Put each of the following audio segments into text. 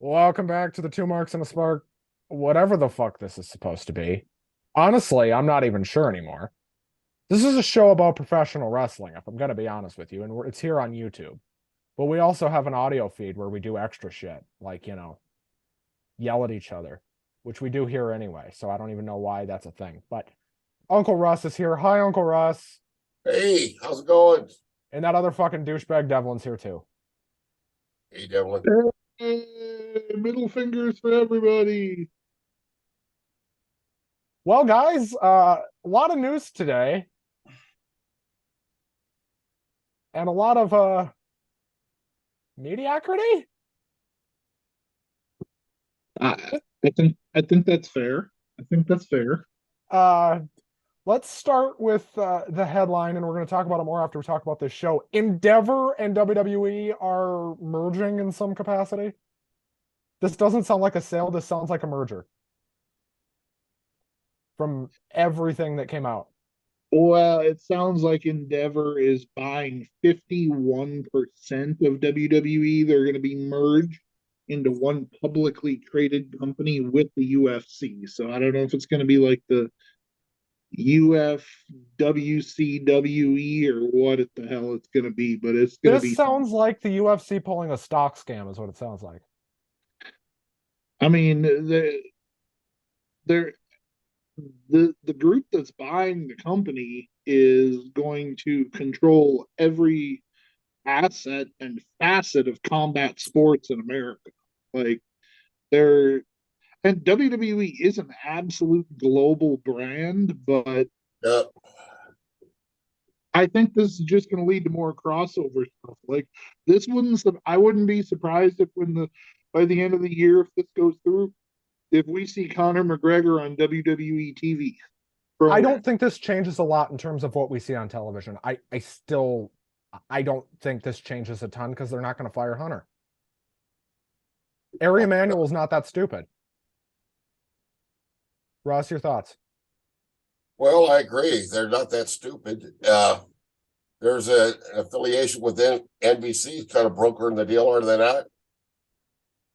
Welcome back to the Two Marks and a Spark, whatever the fuck this is supposed to be. Honestly, I'm not even sure anymore. This is a show about professional wrestling, if I'm going to be honest with you, and it's here on YouTube. But we also have an audio feed where we do extra shit, like, yell at each other, which we do here anyway, so I don't even know why that's a thing. But Uncle Russ is here. Hi, Uncle Russ. Hey, how's it going? And that other fucking douchebag Devlin's here too. Hey, Devlin. Hey, middle fingers for everybody. Well, guys, a lot of news today, and a lot of mediocrity. I think that's fair. I think that's fair. Uh, let's start with the headline, and we're going to talk about it more after we talk about this show. Endeavor and WWE are merging in some capacity. This doesn't sound like a sale. This sounds like a merger from everything that came out. Well, it sounds like Endeavor is buying 51% of WWE. They're going to be merged into one publicly traded company with the UFC. So I don't know if it's going to be like the UFWCWE or what the hell it's going to be, but it's going to This be. sounds like the UFC pulling a stock scam, is what it sounds like. I mean, they're the group that's buying the company is going to control every asset and facet of combat sports in America. Like they're and WWE is an absolute global brand, but Yep. I think this is just going to lead to more crossover stuff. Like this wouldn't I wouldn't be surprised if when the by the end of the year if this goes through if we see Conor McGregor on WWE TV. I Bro, don't think this changes a lot in terms of what we see on television. I don't think this changes a ton because they're not going to fire Hunter. Ari Emanuel's not that stupid. Ross, your thoughts? Well, I agree. They're not that stupid. There's an affiliation within NBC, kind of brokering the deal, are they not?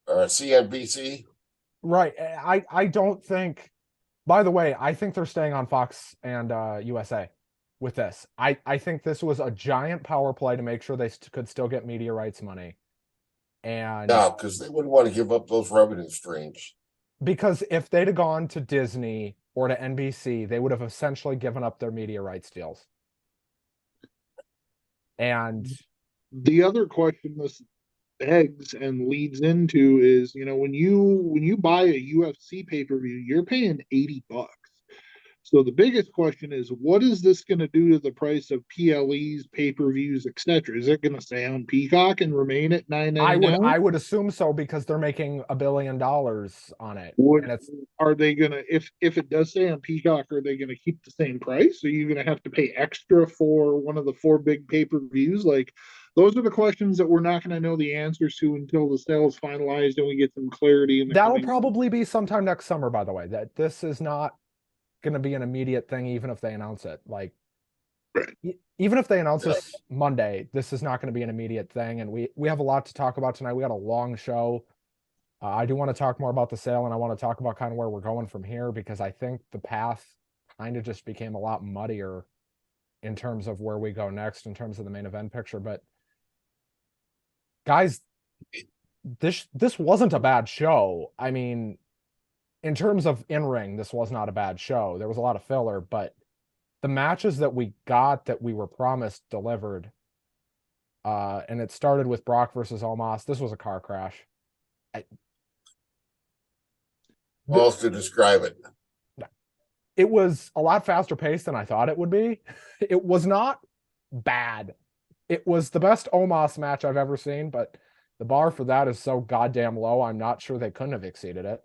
Or CNBC. Right. I don't think. By the way, I think they're staying on Fox and USA with this. I think this was a giant power play to make sure they could still get media rights money. And No, because they wouldn't want to give up those revenue streams. because if they'd have gone to Disney or to NBC, they would have essentially given up their media rights deals. And the other question this begs and leads into is, when you buy a UFC pay-per-view, you're paying $80. So the biggest question is, what is this going to do to the price of PLEs, pay-per-views, etc.? Is it going to stay on Peacock and remain at nine I ninety would nine? I would assume so because they're making $1 billion on it. Would And it's are they gonna if it does stay on Peacock, are they gonna keep the same price? Are you gonna have to pay extra for one of the four big pay-per-views? Like those are the questions that we're not gonna know the answers to until the sale is finalized and we get some clarity in the that'll coming. probably be sometime next summer, by the way. That this is not going to be an immediate thing, even if they announce it. Like, even if they announce Yeah. this Monday, this is not going to be an immediate thing. And we have a lot to talk about tonight. We got a long show. I do want to talk more about the sale, and I want to talk about kind of where we're going from here because I think the path kind of just became a lot muddier in terms of where we go next in terms of the main event picture. But guys, this wasn't a bad show. I mean, in terms of in ring, this was not a bad show. There was a lot of filler, but the matches that we got that we were promised delivered. And it started with Brock versus Omos. This was a car crash. I, How the, else to describe it? it was a lot faster paced than I thought it would be. It was not bad. It was the best Omos match I've ever seen, but the bar for that is so goddamn low. I'm not sure they couldn't have exceeded it.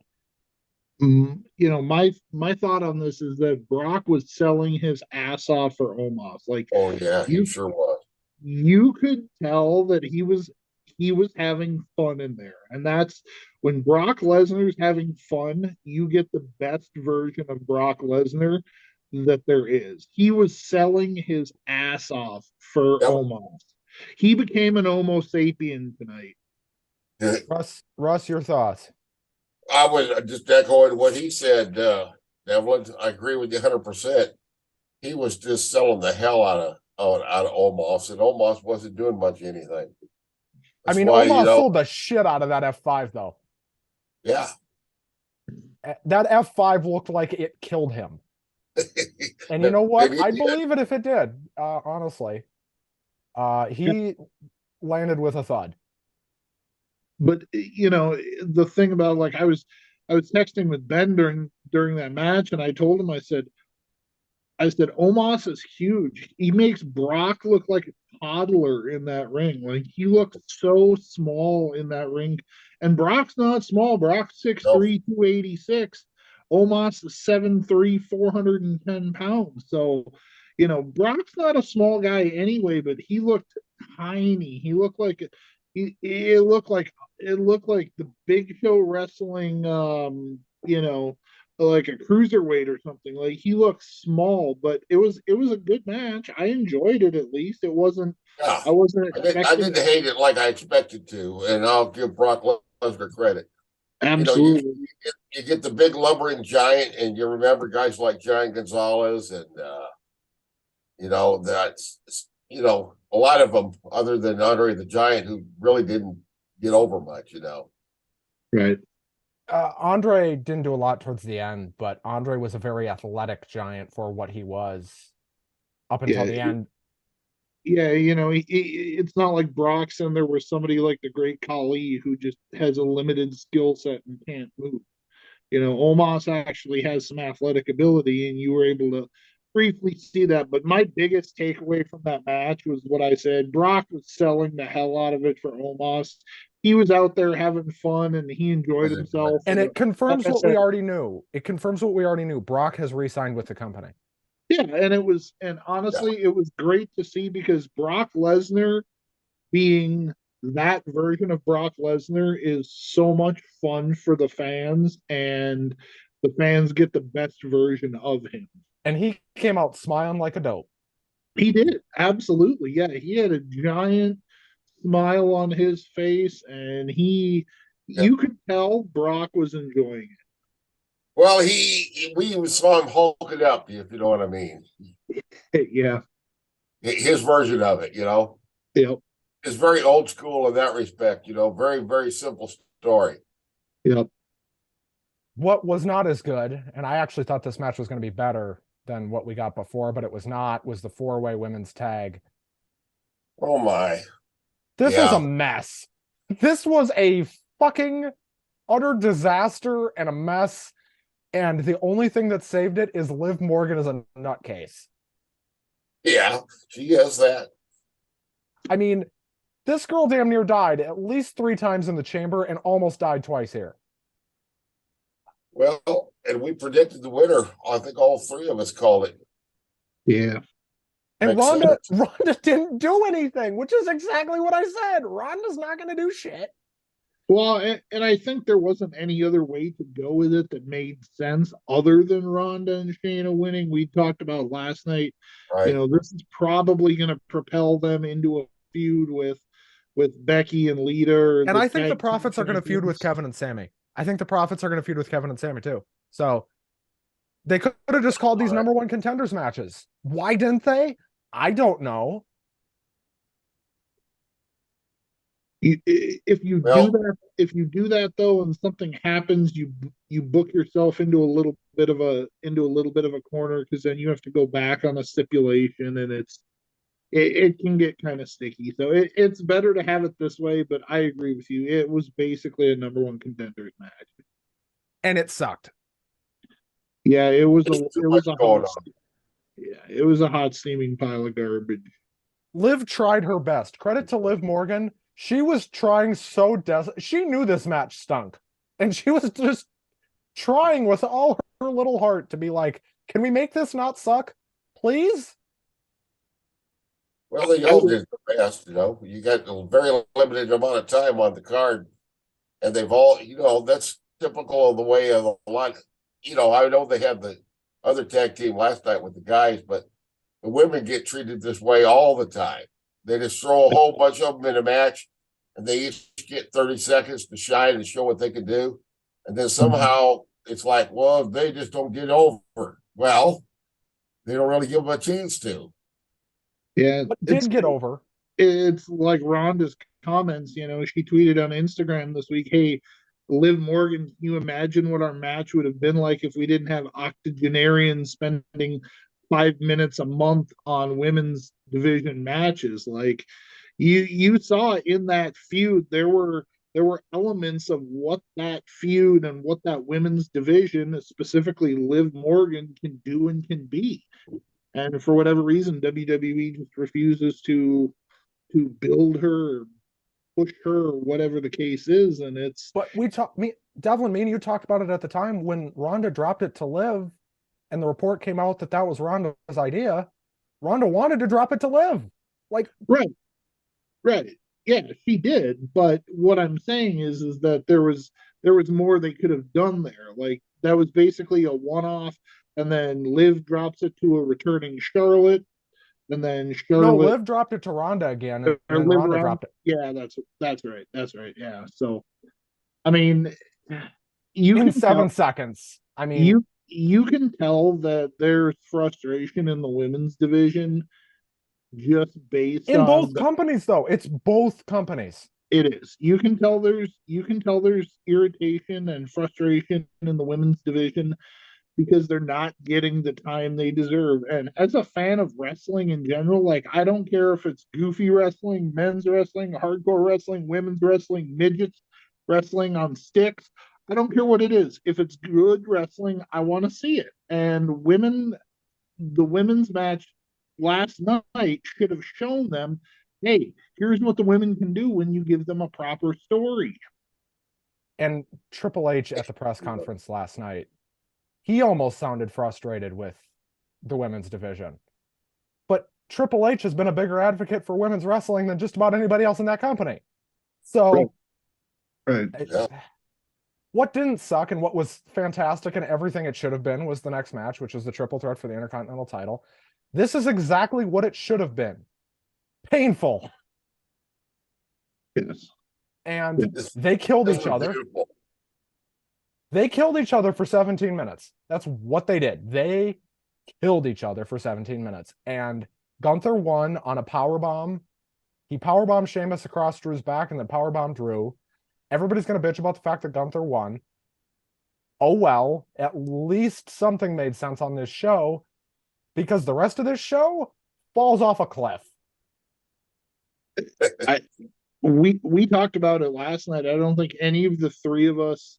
My thought on this is that Brock was selling his ass off for Omos. Like Oh, yeah, he you sure was. you could tell that he was having fun in there. And that's when Brock Lesnar's having fun, you get the best version of Brock Lesnar that there is. He was selling his ass off for Yep. Omos. He became an Homo sapien tonight. Russ, your thoughts? I was just echoing what he said, Devlin. I agree with you 100%. He was just selling the hell out of Omos, and Omos wasn't doing much anything. I That's mean, why, Omos sold the shit out of that F5 though. yeah. That F5 looked like it killed him. And you know what? I'd believe it if it did. Honestly, he landed with a thud. But the thing about, like, I was texting with Ben during that match, and I told him, I said, Omos is huge. He makes Brock look like a toddler in that ring. Like, he looks so small in that ring. And Brock's not small. Brock's 6'3", 286. Omos is 7'3", 410 pounds. So, Brock's not a small guy anyway, but he looked tiny. He looked like it looked like the Big Show wrestling, like a cruiserweight or something. Like, he looked small, but it was a good match. I enjoyed it. At least it wasn't. Yeah. I wasn't I expecting. didn't hate it like I expected to, and I'll give Brock Lesnar credit. Absolutely. You get the big lumbering giant, and you remember guys like Giant Gonzalez, and that's a lot of them, other than Andre the Giant, who really didn't get over much. Right. Andre didn't do a lot towards the end, but Andre was a very athletic giant for what he was up until the end. Yeah, it's not like Brock's and there was somebody like the Great Khali who just has a limited skill set and can't move. Omos actually has some athletic ability, and you were able to briefly see that. But my biggest takeaway from that match was what I said. Brock was selling the hell out of it for Omos. He was out there having fun, and he enjoyed himself. And it confirms like I what said, we already knew. It confirms what we already knew. Brock has re-signed with the company. yeah, and honestly, it was great to see, because Brock Lesnar being that version of Brock Lesnar is so much fun for the fans, and the fans get the best version of him. And he came out smiling like a dope. He did, absolutely. Yeah, he had a giant smile on his face, and you could tell Brock was enjoying Well, we saw him hulk it up, if you know what I mean. it. Yeah. His version of it, Yep. It's very old school in that respect. Very, very simple story. Yep. What was not as good, and I actually thought this match was going to be better than what we got before, but it was not, was the 4-way women's tag. Oh my. This was a mess. This was a fucking utter disaster and a mess. And the only thing that saved it is Liv Morgan as a nutcase. Yeah, she has that. I mean, this girl damn near died at least 3 times in the chamber and almost died twice here. Well, and we predicted the winner. I think all 3 of us called it. Yeah. And Ronda didn't do anything, which is exactly what I said. Ronda's not going to do shit. Well, and I think there wasn't any other way to go with it that made sense other than Ronda and Shayna winning. We talked about last night. Right. This is probably going to propel them into a feud with Becky and Lita. And I think the Profits are going to feud with Kevin and Sammy. I think the Profits are going to feud with Kevin and Sammy too. So they could have just called these number 1 contenders matches. Why didn't they? I don't know. If you do that though, and something happens, you book yourself into a little bit of a corner, because then you have to go back on a stipulation, and it can get kind of sticky. So it's better to have it this way. But I agree with you. It was basically a number 1 contenders match, and it sucked. Yeah, it was a hot steaming pile of garbage. Liv tried her best. Credit to Liv Morgan. She was trying so desperately. She knew this match stunk, and she was just trying with all her little heart to be like, can we make this not suck, please? Well, they all did the best. You got a very limited amount of time on the card, and they've all, that's typical of the way of a lot. I know they had the other tag team last night with the guys, but the women get treated this way all the time. They just throw a whole bunch of them in a match, and they each get 30 seconds to shine and show what they can do. And then somehow it's like, well, if they just don't get over, well, they don't really give them a chance to. Yeah, But did get over. it's like Rhonda's comments. She tweeted on Instagram this week, "Hey, Liv Morgan, can you imagine what our match would have been like if we didn't have octogenarians spending 5 minutes a month on women's division matches?" Like you saw in that feud, there were elements of what that feud and what that women's division, specifically Liv Morgan, can do and can be. And for whatever reason, WWE just refuses to build her or push her or whatever the case is. And it's But Devlin, me and you talked about it at the time when Ronda dropped it to Liv, and the report came out that was Ronda's idea. Ronda wanted to drop it to Liv. Like, right, right. Yeah, she did. But what I'm saying is that there was more they could have done there. Like that was basically a one-off, and then Liv drops it to a returning Charlotte, and then no, Charlotte Liv dropped it to Ronda again, and or then Liv Ronda around. dropped it. Yeah, that's right. That's right. Yeah. So I mean, you In can tell 7 seconds. I mean, you can tell that there's frustration in the women's division just based in on both companies, though. It's both companies. it is. You can tell there's irritation and frustration in the women's division because they're not getting the time they deserve. And as a fan of wrestling in general, like I don't care if it's goofy wrestling, men's wrestling, hardcore wrestling, women's wrestling, midgets wrestling on sticks. I don't care what it is. If it's good wrestling, I want to see it. And the women's match last night should have shown them, hey, here's what the women can do when you give them a proper story. And Triple H at the press conference last night, he almost sounded frustrated with the women's division. But Triple H has been a bigger advocate for women's wrestling than just about anybody else in that company. So, right. What didn't suck and what was fantastic and everything it should have been was the next match, which was the triple threat for the Intercontinental title. This is exactly what it should have been. Painful. Yes. And they killed each other. Beautiful. They killed each other for 17 minutes. That's what they did. They killed each other for 17 minutes. And Gunther won on a power bomb. He power bombed Sheamus across Drew's back and then power bombed Drew. Everybody's going to bitch about the fact that Gunther won. Oh well, at least something made sense on this show because the rest of this show falls off a cliff. We talked about it last night. I don't think any of the three of us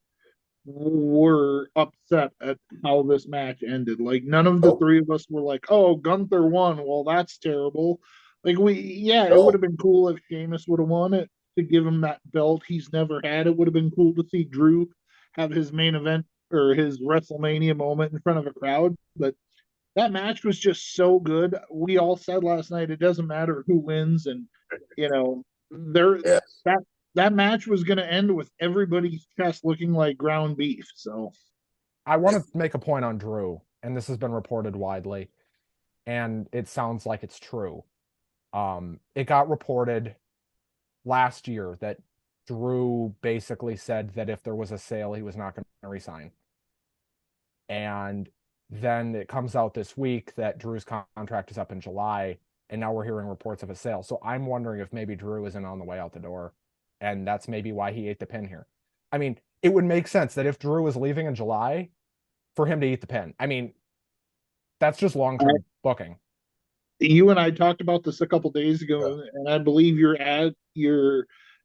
were upset at how this match ended. Like none of the three of us were like, "Oh, Gunther won. Well, that's terrible." Like it would have been cool if Sheamus would have won it to give him that belt he's never had. It would have been cool to see Drew have his main event or his WrestleMania moment in front of a crowd. But that match was just so good. We all said last night it doesn't matter who wins, and there that match was going to end with everybody's chest looking like ground beef. So I want to make a point on Drew, and this has been reported widely, and it sounds like it's true. It got reported last year that Drew basically said that if there was a sale, he was not going to resign. And then it comes out this week that Drew's contract is up in July, and now we're hearing reports of a sale. So I'm wondering if maybe Drew isn't on the way out the door, and that's maybe why he ate the pin here. I mean, it would make sense that if Drew is leaving in July, for him to eat the pin. I mean, that's just long-term booking. You and I talked about this a couple days ago, and I believe your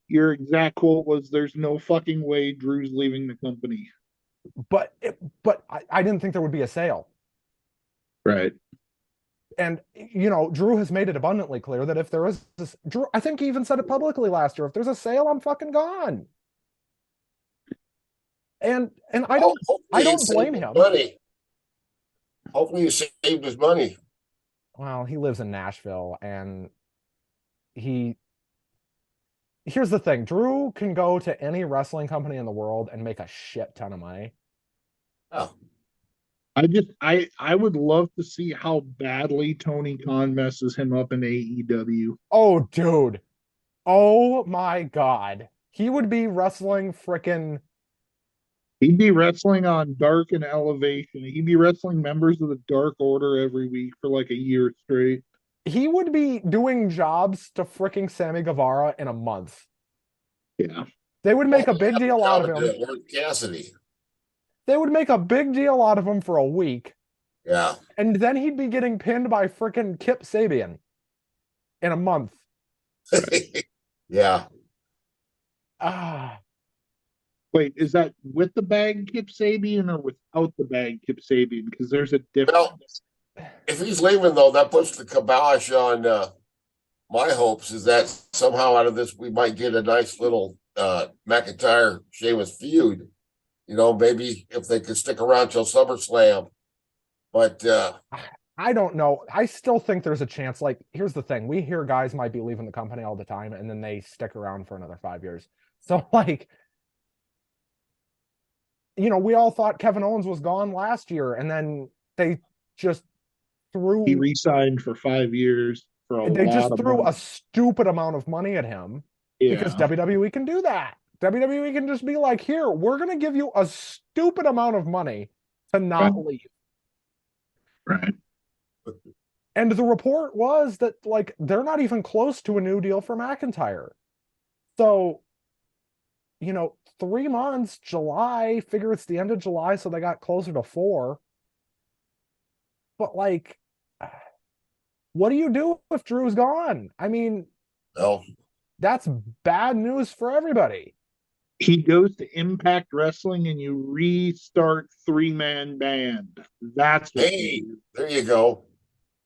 exact quote was, "There's no fucking way Drew's leaving the company." But I didn't think there would be a sale. Right. And Drew has made it abundantly clear that if there is this, Drew, I think he even said it publicly last year. If there's a sale, I'm fucking gone. And I don't blame him. Money. Hopefully he saved his money. Well, he lives in Nashville, and here's the thing. Drew can go to any wrestling company in the world and make a shit ton of money. Oh. I would love to see how badly Tony Khan messes him up in AEW. Oh, dude. Oh my God. He would be wrestling frickin' He'd be wrestling on Dark and Elevation. He'd be wrestling members of the Dark Order every week for like a year straight. he would be doing jobs to fricking Sammy Guevara in a month. Yeah. They would make All a big happened deal out of down him. to Orange Cassidy. They would make a big deal out of him for a week, Yeah. and then he'd be getting pinned by frickin' Kip Sabian in a month. Yeah. Ah, Wait, is that with the bag Kip Sabian or without the bag Kip Sabian? Because there's a difference. Well, if he's leaving though, that puts the kibosh on my hopes is that somehow out of this we might get a nice little McIntyre Sheamus feud. You know, maybe if they could stick around till SummerSlam. But I don't know. I still think there's a chance. Like, here's the thing: we hear guys might be leaving the company all the time, and then they stick around for another 5 years. So, like, we all thought Kevin Owens was gone last year, and then they just threw He re-signed for 5 years for a they lot just of threw money. a stupid amount of money at him because Yeah. WWE can do that. WWE can just be like, here, we're gonna give you a stupid amount of money to Right. not leave. Right. And the report was that like they're not even close to a new deal for McIntyre. So, 3 months, July, figure it's the end of July, so they got closer to 4. But like, what do you do if Drew's gone? I mean, well, that's bad news for everybody. He goes to Impact Wrestling and you restart three-man band. That's what hey, you do. there you go.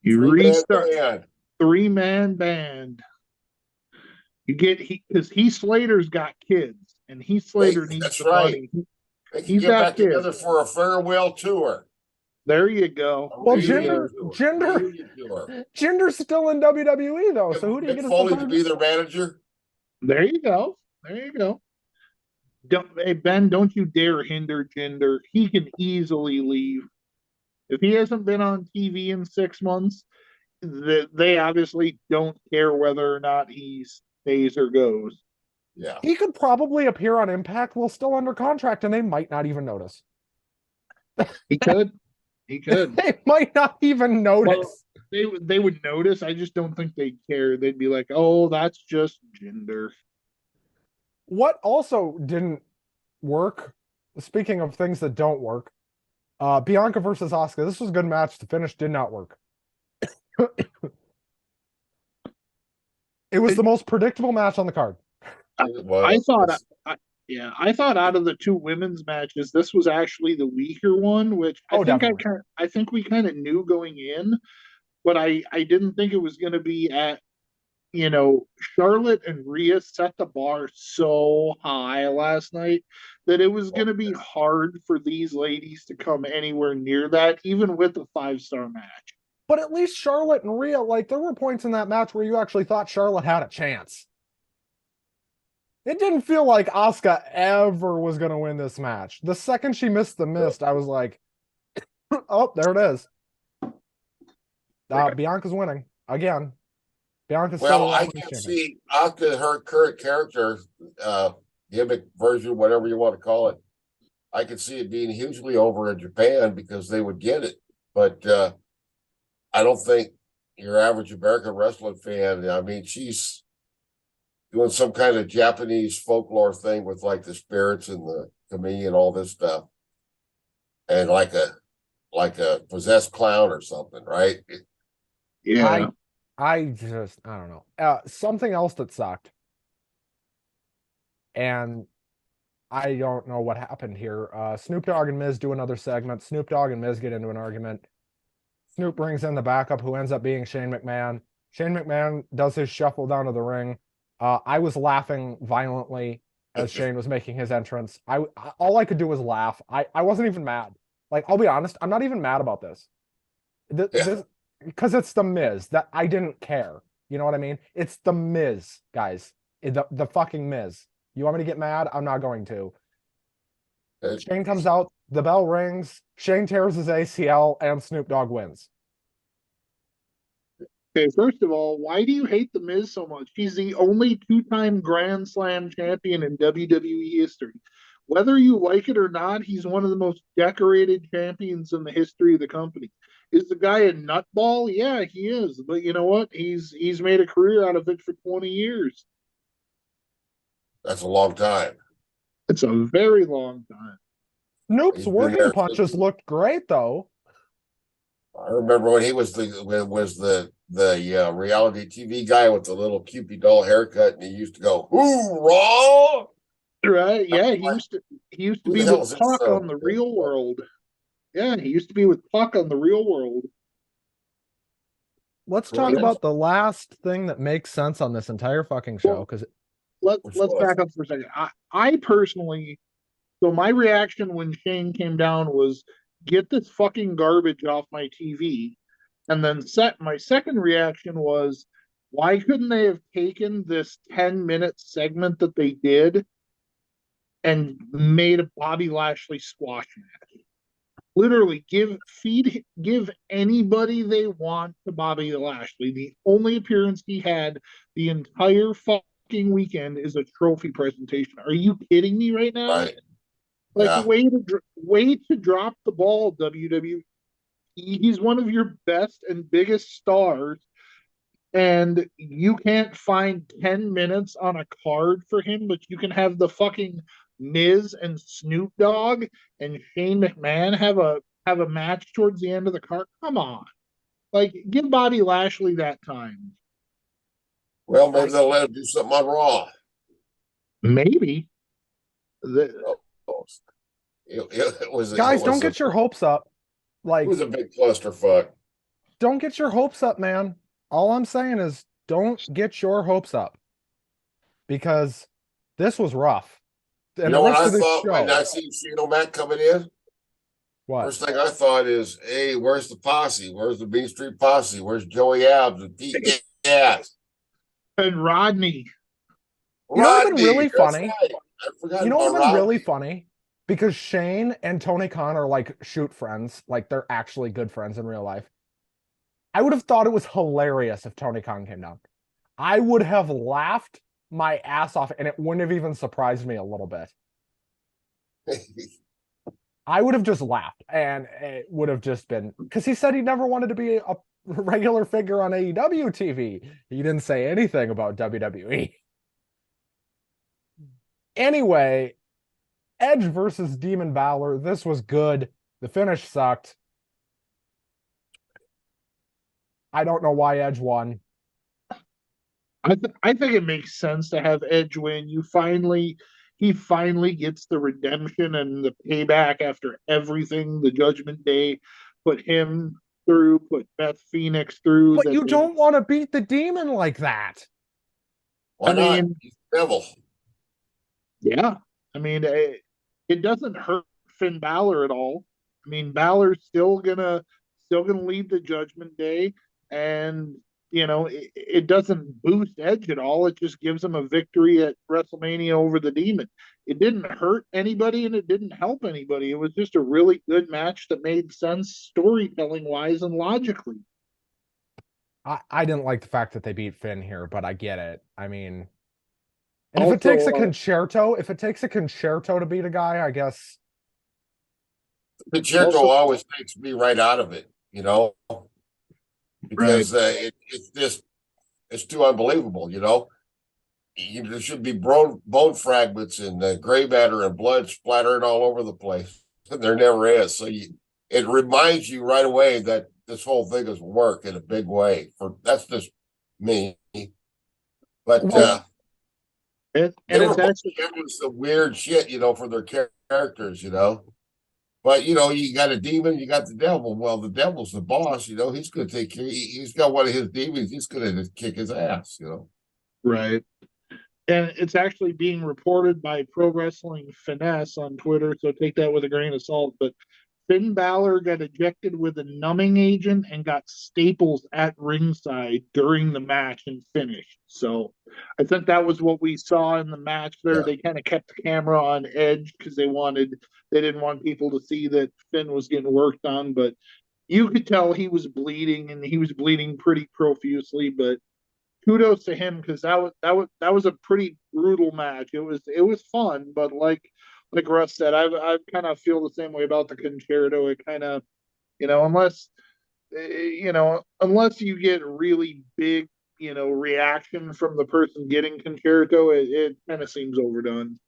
You 3-man restart band. three-man band. You get because Heath Slater's got kids, and Heath Slater needs That's the right. money. They can He's get got back together kids. for a farewell tour, There you go. a Well, There you reunion go. tour, Jinder, reunion tour. Jinder's still in WWE though. So who do you Mick get as the Foley to third? be their manager. There you go. There you go. Hey Ben, don't you dare hinder Jinder. He can easily leave. If he hasn't been on TV in 6 months, they obviously don't care whether or not he stays or goes. Yeah. He could probably appear on Impact while still under contract, and they might not even notice. He could. He could. They might not even notice. Well, they would notice. I just don't think they'd care. They'd be like, "Oh, that's just Jinder." What also didn't work, speaking of things that don't work, Bianca versus Asuka. This was a good match. The finish did not work. It was the most predictable match on the card. I thought, yeah, I thought out of the two women's matches, this was actually the weaker one, which Oh, definitely. I think we kind of knew going in, but I didn't think it was going to be at Charlotte and Rhea set the bar so high last night that it was going to be hard for these ladies to come anywhere near that, even with a 5-star match. But at least Charlotte and Rhea, like, there were points in that match where you actually thought Charlotte had a chance. It didn't feel like Asuka ever was going to win this match. The second she missed the mist, I was like, oh, there it is. Bianca's winning again. Bianca's still Well, I can see Asuka, her current character, gimmick version, whatever you want to call it. I could see it being hugely over in Japan because they would get it. But I don't think your average American wrestling fan, I mean, she's doing some kind of Japanese folklore thing with like the spirits and the kami and all this stuff. And like a possessed clown or something, right? Yeah. I don't know. Something else that sucked, and I don't know what happened here. Snoop Dogg and Miz do another segment. Snoop Dogg and Miz get into an argument. Snoop brings in the backup, who ends up being Shane McMahon. Shane McMahon does his shuffle down to the ring. I was laughing violently as Shane was making his entrance. All I could do was laugh. I wasn't even mad. Like, I'll be honest, I'm not even mad about this. This because it's the Miz that I didn't care. You know what I mean? It's the Miz, guys. The fucking Miz. You want me to get mad? I'm not going to. Shane comes out, the bell rings, Shane tears his ACL, and Snoop Dogg wins. Okay, first of all, why do you hate The Miz so much? He's the only two-time Grand Slam champion in WWE history. Whether you like it or not, he's one of the most decorated champions in the history of the company. Is the guy a nutball? Yeah, he is. But you know what? He's made a career out of it for 20 years. That's a long time. It's a very long time. Snoop's He's been working there. punches looked great though. I remember when he was the reality TV guy with the little Cupid doll haircut, and he used to go "Hoorah!" Right? I was Yeah, like, he used to who be the hell with is this Puck son of on a the bitch? Real World. Yeah, he used to be with Puck on the Real World. Let's talk Really? about the last thing that makes sense on this entire fucking show Well, because Which let's was? back up for a second. I personally, so my reaction when Shane came down was get this fucking garbage off my TV, and then set my second reaction was why couldn't they have taken this 10-minute segment that they did and made a Bobby Lashley squash match? Literally give anybody they want to Bobby Lashley. The only appearance he had the entire fucking weekend is a trophy presentation. Are you kidding me right now? Right. Like Yeah. way to drop the ball, WWE. He's one of your best and biggest stars, and you can't find 10 minutes on a card for him, but you can have the fucking Miz and Snoop Dogg and Shane McMahon have a match towards the end of the card. Come on. Like give Bobby Lashley that time. Well, maybe I they'll let him do something on Raw. maybe the, Oh, it was guys, don't get your hopes up. it Like, was a big clusterfuck. don't get your hopes up, man. All I'm saying is don't get your hopes up because this was rough. You And the know what rest I of this thought when show, I seen Shane O'Mac coming in? what? First thing I thought is, hey, where's the posse? Where's the Bean Street posse? Where's Joey Abs and Pete Gas? and Rodney. You know what would have been Rodney, really that's funny? right. I forgot You know what about would have been really Rodney. funny? Because Shane and Tony Khan are like shoot friends, like they're actually good friends in real life. I would have thought it was hilarious if Tony Khan came down. I would have laughed my ass off, and it wouldn't have even surprised me a little bit. I would have just laughed, and it would have just been because he said he never wanted to be a regular figure on AEW TV. He didn't say anything about WWE. Anyway, Edge versus Demon Balor. This was good. The finish sucked. I don't know why Edge won. I think it makes sense to have Edge win. He finally gets the redemption and the payback after everything the Judgment Day put him through, put Beth Phoenix through. But That you they, don't want to beat the demon like that. Why I not? mean, He's the devil. yeah, I mean it doesn't hurt Finn Balor at all. I mean Balor's still gonna lead the Judgment Day, and it doesn't boost Edge at all. It just gives him a victory at WrestleMania over the Demon. It didn't hurt anybody and it didn't help anybody. It was just a really good match that made sense storytelling wise and logically. I didn't like the fact that they beat Finn here, but I get it. I mean, and if it takes Also, a concerto, if it takes a concerto to beat a guy, I guess. Concerto also, always takes me right out of it, right. because it's just it's too unbelievable. There should be bone fragments and gray matter and blood splattering all over the place, and there never is. So it reminds you right away that this whole thing is work in a big way. That's just me, but Well, they And were it's both actually doing some weird shit, for their characters. But you got a demon, you got the devil. Well, the devil's the boss. He's going to take care. He's got one of his demons. He's going to kick his ass. right. And it's actually being reported by Pro Wrestling Finesse on Twitter, so take that with a grain of salt. But Finn Balor got ejected with a numbing agent and got staples at ringside during the match and finished. So I think that was what we saw in the match there. Yeah. They kind of kept the camera on Edge because they didn't want people to see that Finn was getting worked on. But you could tell he was bleeding, and he was bleeding pretty profusely. But kudos to him, because that was a pretty brutal match. It was fun, but like Russ said, I kind of feel the same way about the concerto. It kind of, unless unless you get really big, reaction from the person getting concerto, it kind of seems overdone.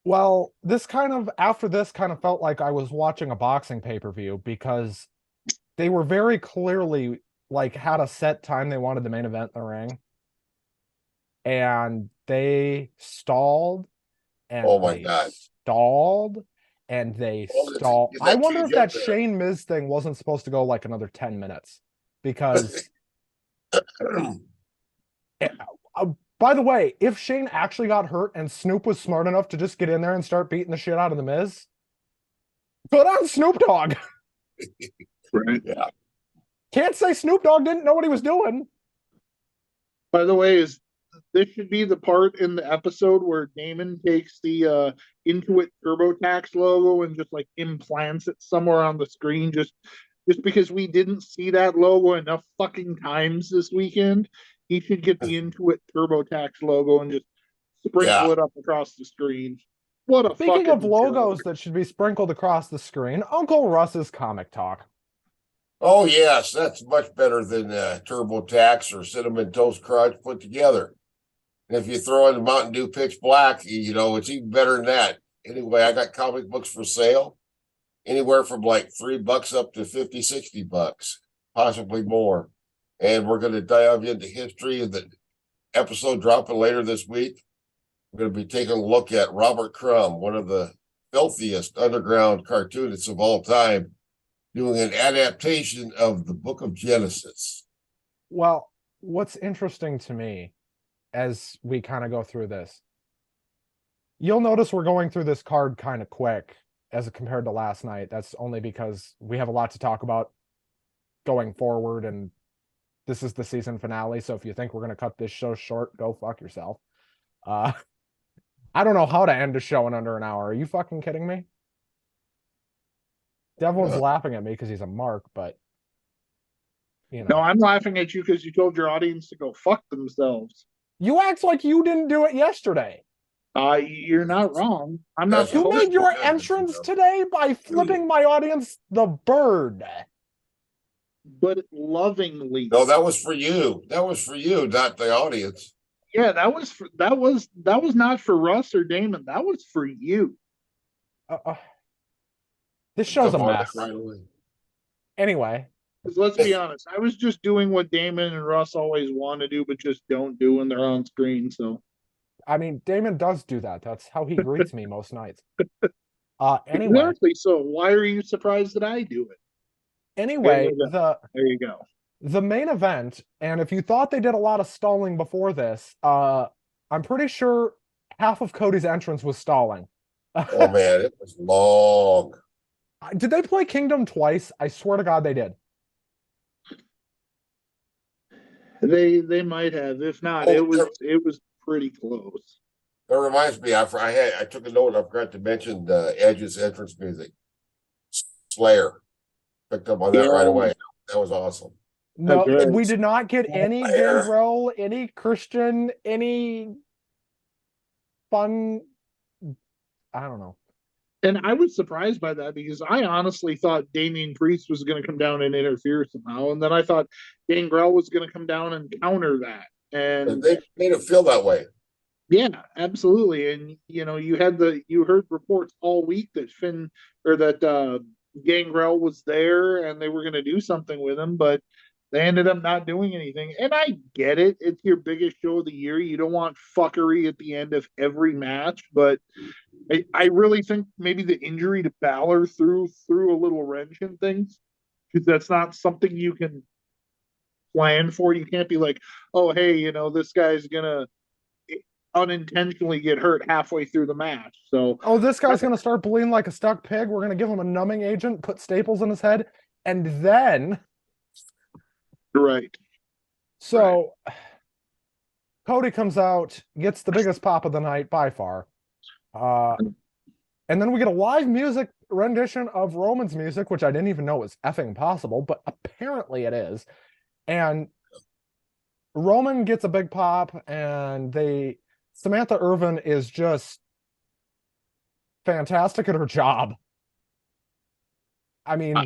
Well, after this kind of felt like I was watching a boxing pay-per-view because they were very clearly like had a set time they wanted the main event in the ring, and they stalled and Oh my they God. stalled and they Well, stalled. get I that wonder cage if that up there. Shane Miz thing wasn't supposed to go like another 10 minutes because by the way, if Shane actually got hurt and Snoop was smart enough to just get in there and start beating the shit out of the Miz, good on Snoop Dogg. Right. Yeah. Can't say Snoop Dogg didn't know what he was doing. By the way, is this should be the part in the episode where Damon takes the Intuit TurboTax logo and just like implants it somewhere on the screen, just because we didn't see that logo enough fucking times this weekend. He should get the Intuit TurboTax logo and just Yeah. sprinkle it up across the screen. What a Speaking of fucking logos joke. that should be sprinkled across the screen, Uncle Russ's Comic Talk. Oh yes, that's much better than TurboTax or Cinnamon Toast Crunch put together. And if you throw in the Mountain Dew Pitch Black, it's even better than that. Anyway, I got comic books for sale, anywhere from like $3 up to 50, $60, possibly more. And we're going to dive into history of the episode dropping later this week. We're going to be taking a look at Robert Crumb, one of the filthiest underground cartoonists of all time, doing an adaptation of the Book of Genesis. Well, what's interesting to me as we kind of go through this, you'll notice we're going through this card kind of quick as compared to last night. That's only because we have a lot to talk about going forward, and this is the season finale. So if you think we're going to cut this show short, go fuck yourself. I don't know how to end a show in under an hour. Are you fucking kidding me? Devlin's laughing at me because he's a mark, but No, I'm laughing at you because you told your audience to go fuck themselves. You act like you didn't do it yesterday. You're not wrong. I'm not. You made your entrance today by flipping my audience the bird. But lovingly. No, that was for you. That was for you, not the audience. Yeah, that was not for Russ or Damon. That was for you. This show's a mess. Right away. Anyway. Because let's be honest, I was just doing what Damon and Russ always want to do, but just don't do when they're on screen. So, I mean, Damon does do that. That's how he greets me most nights. Anyway. Exactly. So why are you surprised that I do it? Anyway, there you go. The main event, and if you thought they did a lot of stalling before this, I'm pretty sure half of Cody's entrance was stalling. Oh man, it was long. Did they play Kingdom twice? I swear to God they did. They might have. If not, it was pretty close. That reminds me, I took a note. I forgot to mention Edge's entrance music. Slayer picked up on that right away. That was awesome. No, we did not get any Gangrel, any Christian, any fun. I don't know. And I was surprised by that because I honestly thought Damian Priest was going to come down and interfere somehow. And then I thought Gangrel was going to come down and counter that. And they made it feel that way. Yeah, absolutely. And you heard reports all week that Gangrel was there and they were going to do something with him, but they ended up not doing anything. And I get it. It's your biggest show of the year. You don't want fuckery at the end of every match, but I really think maybe the injury to Balor threw a little wrench in things, because that's not something you can plan for. You can't be like, oh, hey, this guy's going to unintentionally get hurt halfway through the match. So, oh, this guy's going to start bleeding like a stuck pig. We're going to give him a numbing agent, put staples in his head, and then... Right. So, Cody comes out, gets the biggest pop of the night by far. And then we get a live music rendition of Roman's music, which I didn't even know was effing possible, but apparently it is. And Roman gets a big pop, and Samantha Irvin is just fantastic at her job. I mean,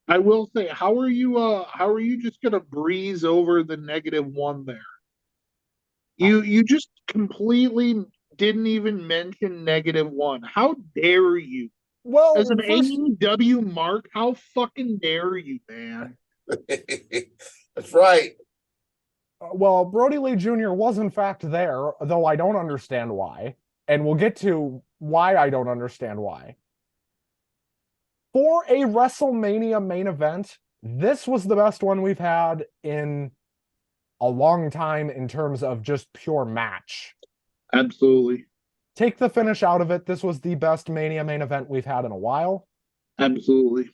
I will say, how are you just gonna breeze over the -1 there? You just completely didn't even mention -1. How dare you? As an well, first, AEW mark, how fucking dare you, man? That's right. well, Brody Lee Jr. was in fact there, though I don't understand why. And we'll get to why I don't understand why. For a WrestleMania main event, this was the best one we've had in a long time in terms of just pure match. Absolutely. Take the finish out of it. This was the best Mania main event we've had in a while. Absolutely.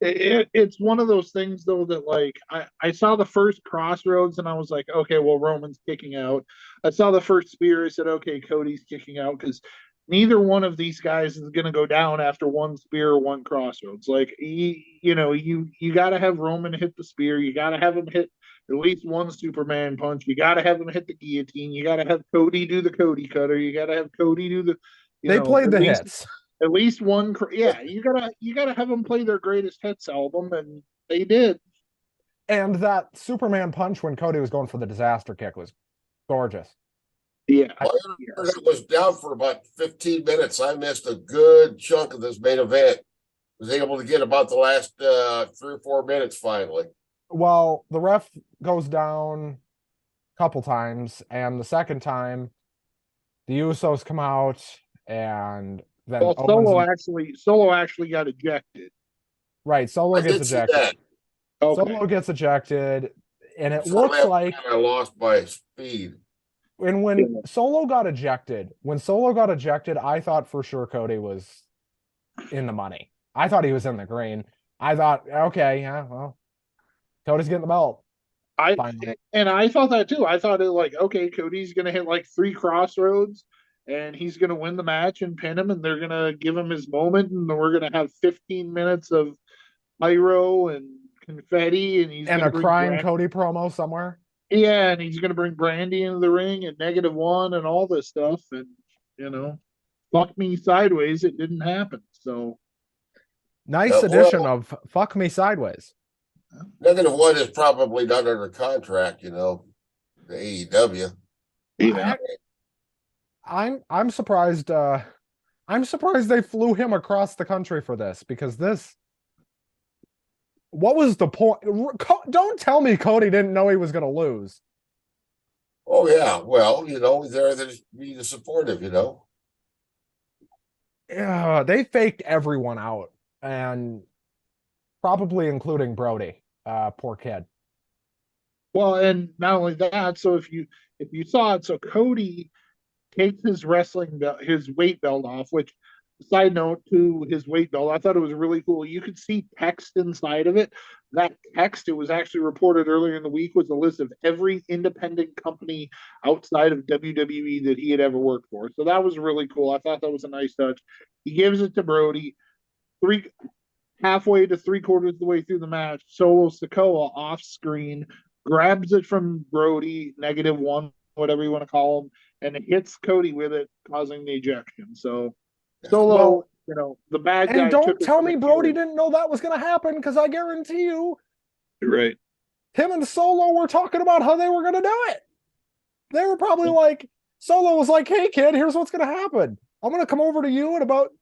It's one of those things though that like I saw the first Crossroads and I was like, okay, well Roman's kicking out. I saw the first spear, I said, okay, Cody's kicking out because neither one of these guys is going to go down after one spear or one Crossroads. Like you got to have Roman hit the spear, you got to have him hit at least one Superman punch, you got to have him hit the guillotine, you got to have Cody do the Cody cutter, you got to have Cody do the they played the hits. At least one, yeah. You gotta have them play their greatest hits album, and they did. And that Superman punch when Cody was going for the disaster kick was gorgeous. Yeah, It was down for about 15 minutes. I missed a good chunk of this main event. Was able to get about the last 3 or 4 minutes finally. Well, the ref goes down a couple times, and the second time, the Usos come out, and then Solo actually got ejected. Right, Solo gets ejected. Okay. Solo gets ejected, and it looks like I lost by speed. And when Solo got ejected, I thought for sure Cody was in the money. I thought he was in the green. I thought, okay, yeah, well, Cody's getting the belt. I thought that too. I thought it like, okay, Cody's gonna hit like 3 Crossroads and he's gonna win the match and pin him, and they're gonna give him his moment, and we're gonna have 15 minutes of pyro and confetti, and he's and gonna a crying Cody promo somewhere. Yeah, and he's gonna bring Brandy into the ring and -1 and all this stuff, and fuck me sideways, it didn't happen. So nice addition of fuck me sideways. -1 is probably not under contract, the AEW. Yeah. I'm surprised. I'm surprised they flew him across the country for this, because this. What was the point? Don't tell me Cody didn't know he was going to lose. Oh yeah, well, he's there to be supportive, Yeah, they faked everyone out, and probably including Brody. Poor kid. Well, and not only that, so if you saw it, so Cody takes his wrestling belt, his weight belt off, which, side note to his weight belt, I thought it was really cool. You could see text inside of it. That text, it was actually reported earlier in the week, was a list of every independent company outside of WWE that he had ever worked for. So that was really cool. I thought that was a nice touch. He gives it to Brody. Halfway to 3/4 of the way through the match, Solo Sikoa off screen grabs it from Brody, -1, whatever you want to call him, and it hits Cody with it, causing the ejection. So Solo, the bad guy. And don't tell me Brody didn't know that was going to happen, because I guarantee you, right, him and Solo were talking about how they were going to do it. They were probably like, Solo was like, hey kid, here's what's going to happen. I'm going to come over to you at about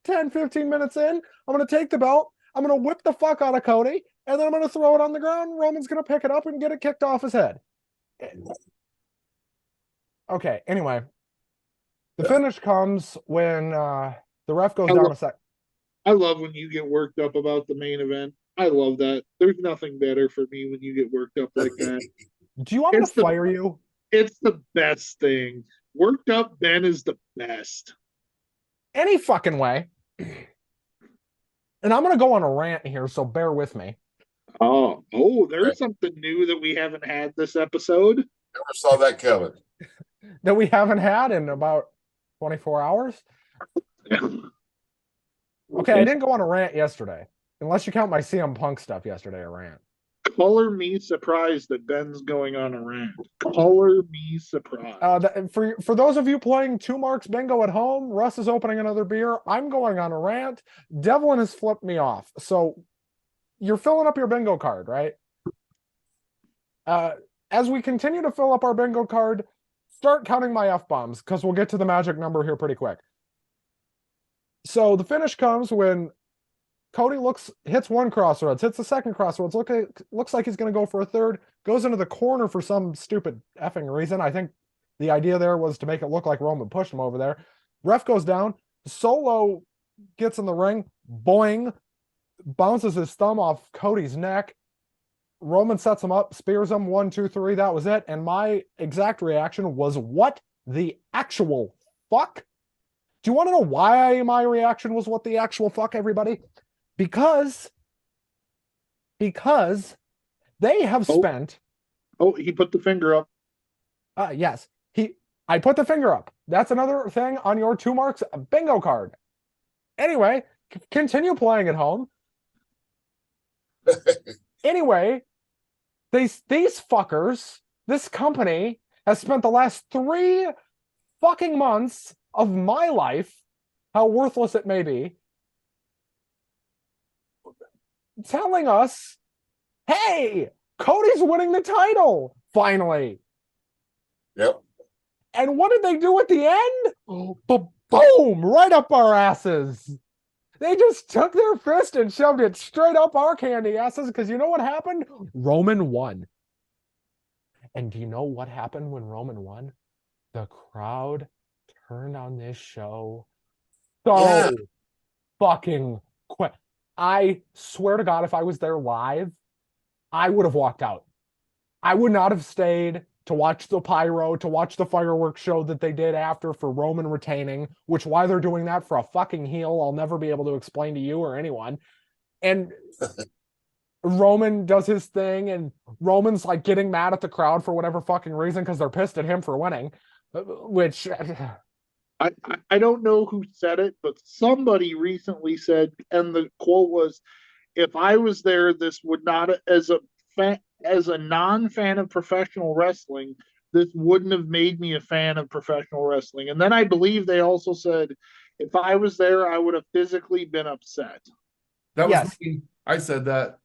10, 15 minutes in. I'm going to take the belt. I'm going to whip the fuck out of Cody, and then I'm going to throw it on the ground. Roman's going to pick it up and get it kicked off his head. Okay, anyway. The finish comes when the ref goes down a sec. I love when you get worked up about the main event. I love that. There's nothing better for me when you get worked up like that. Do you want me to fire you? It's the best thing. Worked up Ben is the best. Any fucking way. And I'm going to go on a rant here, so bear with me. Oh, there's something new that we haven't had this episode. Never saw that coming. That we haven't had in about 24 hours. Okay, I didn't go on a rant yesterday. Unless you count my CM Punk stuff yesterday, a rant. Color me surprised that Ben's going on a rant. Color me surprised. For those of you playing Two Marks Bingo at home, Russ is opening another beer. I'm going on a rant. Devlin has flipped me off. So you're filling up your bingo card, right? As we continue to fill up our bingo card, start counting my F-bombs because we'll get to the magic number here pretty quick. So the finish comes when Cody hits one crossroads, hits the second crossroads, looks like he's going to go for a third, goes into the corner for some stupid effing reason. I think the idea there was to make it look like Roman pushed him over there. Ref goes down, Solo gets in the ring, boing, bounces his thumb off Cody's neck. Roman sets him up, spears him, 1, 2, 3, that was it. And my exact reaction was, what the actual fuck? Do you want to know why my reaction was what the actual fuck, everybody? Because they have spent. Oh, he put the finger up. Yes, I put the finger up. That's another thing on your Two Marks bingo card. Anyway, continue playing at home. Anyway, these fuckers, this company has spent the last 3 fucking months of my life, how worthless it may be, telling us, hey, Cody's winning the title, finally. Yep. And what did they do at the end? Boom, right up our asses. They just took their fist and shoved it straight up our candy asses because you know what happened? Roman won. And do you know what happened when Roman won? The crowd turned on this show so fucking quick. I swear to God, if I was there live, I would have walked out. I would not have stayed to watch the pyro, to watch the fireworks show that they did after for Roman retaining, which why they're doing that for a fucking heel, I'll never be able to explain to you or anyone. And Roman does his thing, and Roman's like getting mad at the crowd for whatever fucking reason because they're pissed at him for winning, which... I don't know who said it, but somebody recently said, and the quote was, "If I was there, this would not, as a non-fan of professional wrestling, this wouldn't have made me a fan of professional wrestling." And then I believe they also said, "If I was there, I would have physically been upset." That was Yes. me. I said that.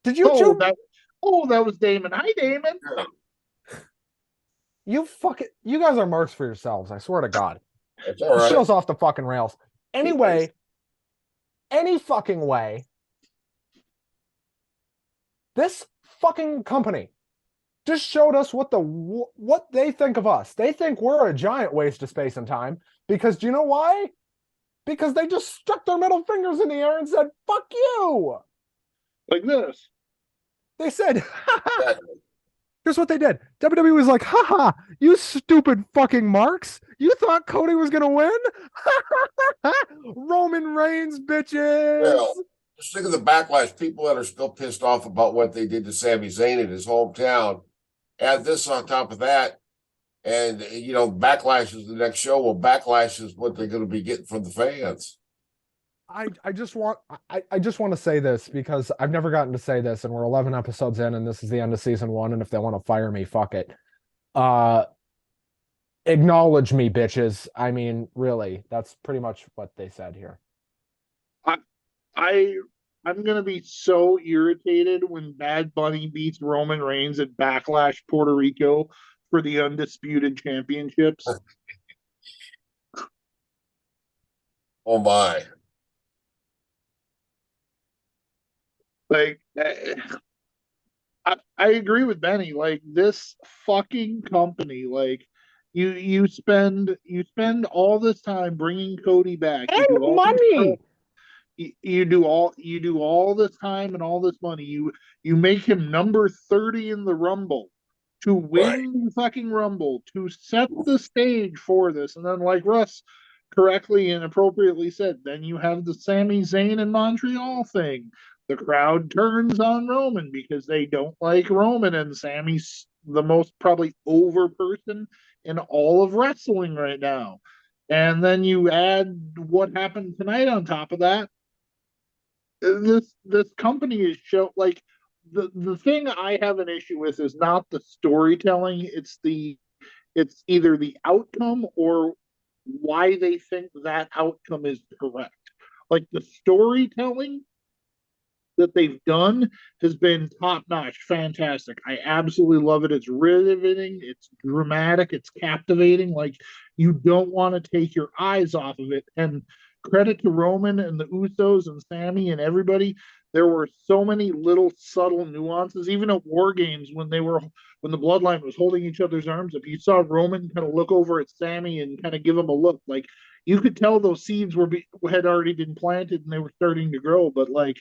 Did you two? That was Damon. Hi, Damon. You guys are marks for yourselves, I swear to God. It's all right. The show's off the fucking rails. Anyway, any fucking way, this fucking company just showed us what they think of us. They think we're a giant waste of space and time because do you know why? Because they just stuck their middle fingers in the air and said, fuck you. Like this. They said, here's what they did. WWE was like, haha, you stupid fucking marks. You thought Cody was going to win? Roman Reigns, bitches. Well, just think of the backlash. People that are still pissed off about what they did to Sami Zayn in his hometown. Add this on top of that. And, backlash is the next show. Well, backlash is what they're going to be getting from the fans. I just want to say this because I've never gotten to say this, and we're 11 episodes in, and this is the end of season 1. And if they want to fire me, fuck it. Acknowledge me, bitches. I mean, really, that's pretty much what they said here. I'm gonna be so irritated when Bad Bunny beats Roman Reigns at Backlash Puerto Rico for the undisputed championships. Oh my. Like, I agree with Benny. Like, this fucking company, like, you spend all this time bringing Cody back. You do And all money. you do all this time and all this money. You make him number 30 in the Rumble to win the fucking Rumble, to set the stage for this, and then like Russ correctly and appropriately said, then you have the Sami Zayn in Montreal thing. The crowd turns on Roman because they don't like Roman, and Sami's the most probably over person in all of wrestling right now. And then you add what happened tonight on top of that. This company is show like the thing I have an issue with is not the storytelling, it's either the outcome or why they think that outcome is correct. Like the storytelling that they've done has been top notch, fantastic. I absolutely love it. It's riveting, it's dramatic, it's captivating. Like you don't want to take your eyes off of it. And credit to Roman and the Usos and Sammy and everybody. There were so many little subtle nuances, even at War Games when the Bloodline was holding each other's arms up. You saw Roman kind of look over at Sammy and kind of give him a look. Like you could tell those seeds had already been planted and they were starting to grow. But like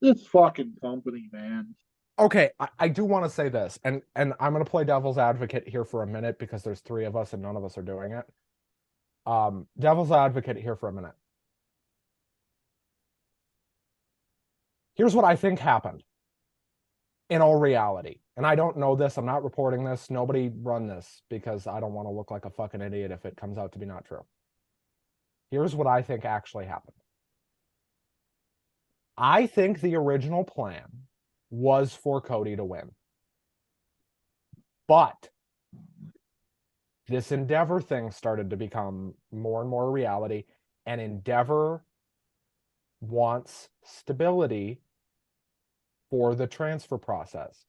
this fucking company, man. Okay, I do want to say this, and I'm going to play devil's advocate here for a minute because there's three of us and none of us are doing it. Devil's advocate here for a minute. Here's what I think happened in all reality. And I don't know this. I'm not reporting this. Nobody run this because I don't want to look like a fucking idiot if it comes out to be not true. Here's what I think actually happened. I think the original plan was for Cody to win. But this Endeavor thing started to become more and more reality, and Endeavor wants stability for the transfer process.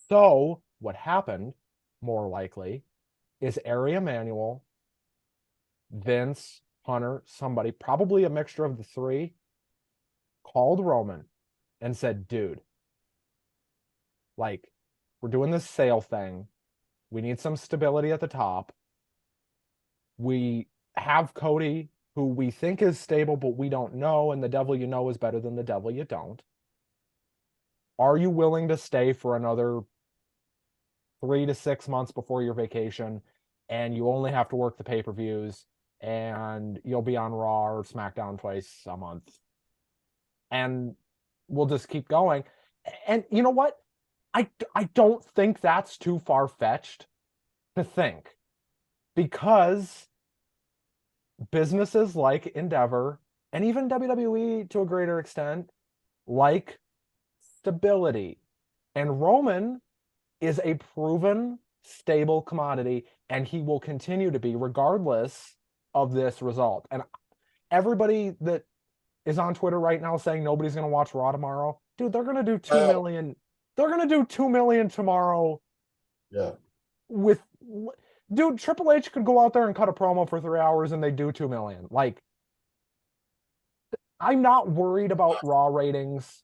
So what happened, more likely, is Ari Emanuel, Vince, Hunter, somebody, probably a mixture of the three, called Roman and said, dude, like, we're doing this sale thing. We need some stability at the top. We have Cody, who we think is stable, but we don't know, and the devil you know is better than the devil you don't. Are you willing to stay for another 3 to 6 months before your vacation, and you only have to work the pay-per-views, and you'll be on Raw or SmackDown twice a month? And we'll just keep going. And you know what? I don't think that's too far-fetched to think, because businesses like Endeavor and even WWE to a greater extent like stability. And Roman is a proven stable commodity, and he will continue to be regardless of this result. And everybody that is on Twitter right now saying nobody's going to watch Raw tomorrow, dude, they're going to do 2 million. They're going to do 2 million tomorrow. Yeah. Dude, Triple H could go out there and cut a promo for 3 hours and they do 2 million. Like, I'm not worried about Raw ratings.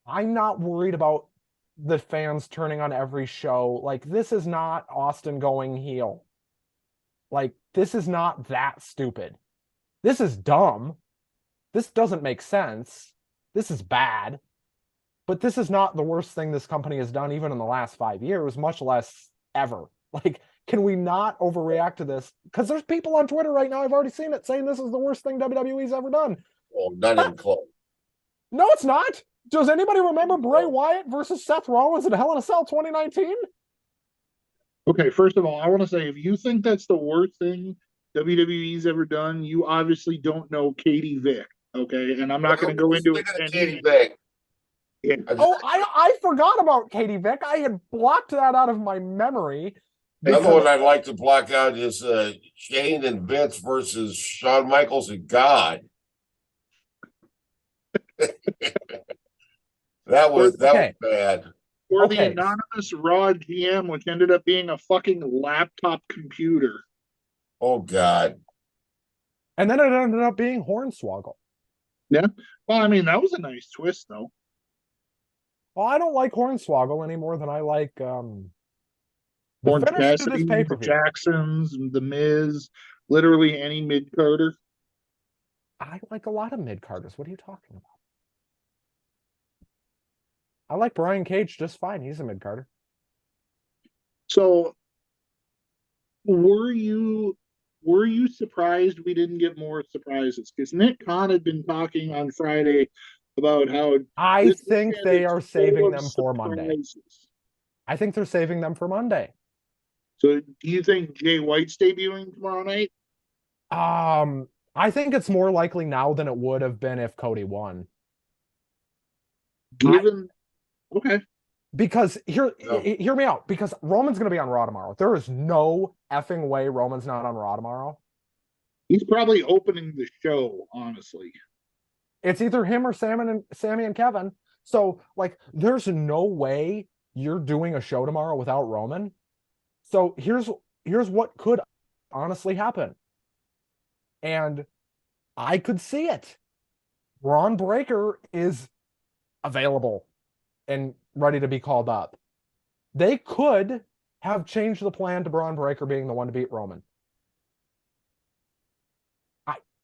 I'm not worried about the fans turning on every show. Like, this is not Austin going heel. Like, this is not that stupid. This is dumb. This doesn't make sense. This is bad. But this is not the worst thing this company has done even in the last 5 years, much less ever. Like, can we not overreact to this? Because there's people on Twitter right now, I've already seen it, saying this is the worst thing WWE's ever done. Well, not even close. No, it's not. Does anybody remember Bray Wyatt versus Seth Rollins at Hell in a Cell 2019? Okay, first of all, I want to say if you think that's the worst thing WWE's ever done, you obviously don't know Katie Vick. Okay, and I'm not going to go into it. Katie Vick. Yeah. Oh, I forgot about Katie Vick. I had blocked that out of my memory. Another one I'd like to block out is Shane and Vince versus Shawn Michaels and God. that was bad. Or the anonymous Raw GM, which ended up being a fucking laptop computer. Oh God. And then it ended up being Hornswoggle. Yeah. Well, I mean, that was a nice twist, though. Well, I don't like Hornswoggle any more than I like the Orange finish to this Cassidy, the pay-per-view. Jacksons, the Miz, literally any mid-carder. I like a lot of mid-carders. What are you talking about? I like Brian Cage just fine. He's a mid-carder. So, were you surprised we didn't get more surprises? Because Nick Khan had been talking on Friday about how I think they are saving them for surprises. Monday. I think they're saving them for Monday. So, do you think Jay White's debuting tomorrow night? I think it's more likely now than it would have been if Cody won. Given, okay, Because No. hear me out. Because Roman's going to be on Raw tomorrow. There is no effing way Roman's not on Raw tomorrow. he's probably opening the show, honestly. It's either him or Sammy and Kevin. So like, there's no way you're doing a show tomorrow without Roman. So here's what could honestly happen, and I could see it. Braun Breaker is available and ready to be called up. They could have changed the plan to Braun Breaker being the one to beat Roman.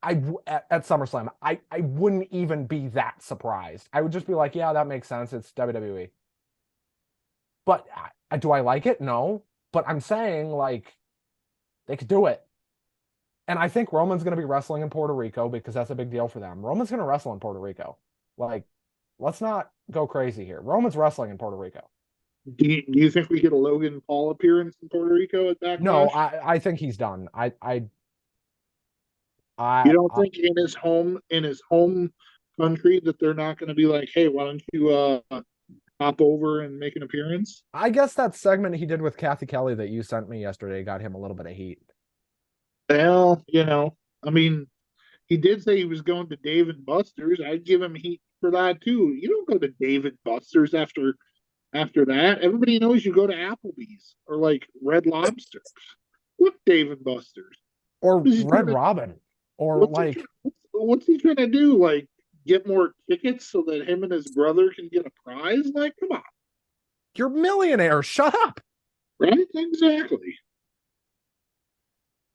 At SummerSlam, I wouldn't even be that surprised. I would just be like, yeah, that makes sense. It's WWE. But do I like it? No. But I'm saying, like, they could do it. And I think Roman's going to be wrestling in Puerto Rico because that's a big deal for them. Roman's going to wrestle in Puerto Rico. Like, let's not go crazy here. Roman's wrestling in Puerto Rico. Do you think we get a Logan Paul appearance in Puerto Rico at Backlash? No, I think he's done. You don't think in his home country that they're not going to be like, hey, why don't you hop over and make an appearance? I guess that segment he did with Kathy Kelly that you sent me yesterday got him a little bit of heat. Well, I mean, he did say he was going to Dave and Buster's. I'd give him heat for that too. You don't go to Dave and Buster's after that. Everybody knows you go to Applebee's or like Red Lobster. Look, Dave and Buster's. Or What's he Red trying to- Robin. Or what's like what's he trying to do? Like get more tickets so that him and his brother can get a prize? Like, come on. you're millionaire. Shut up. Right? Exactly.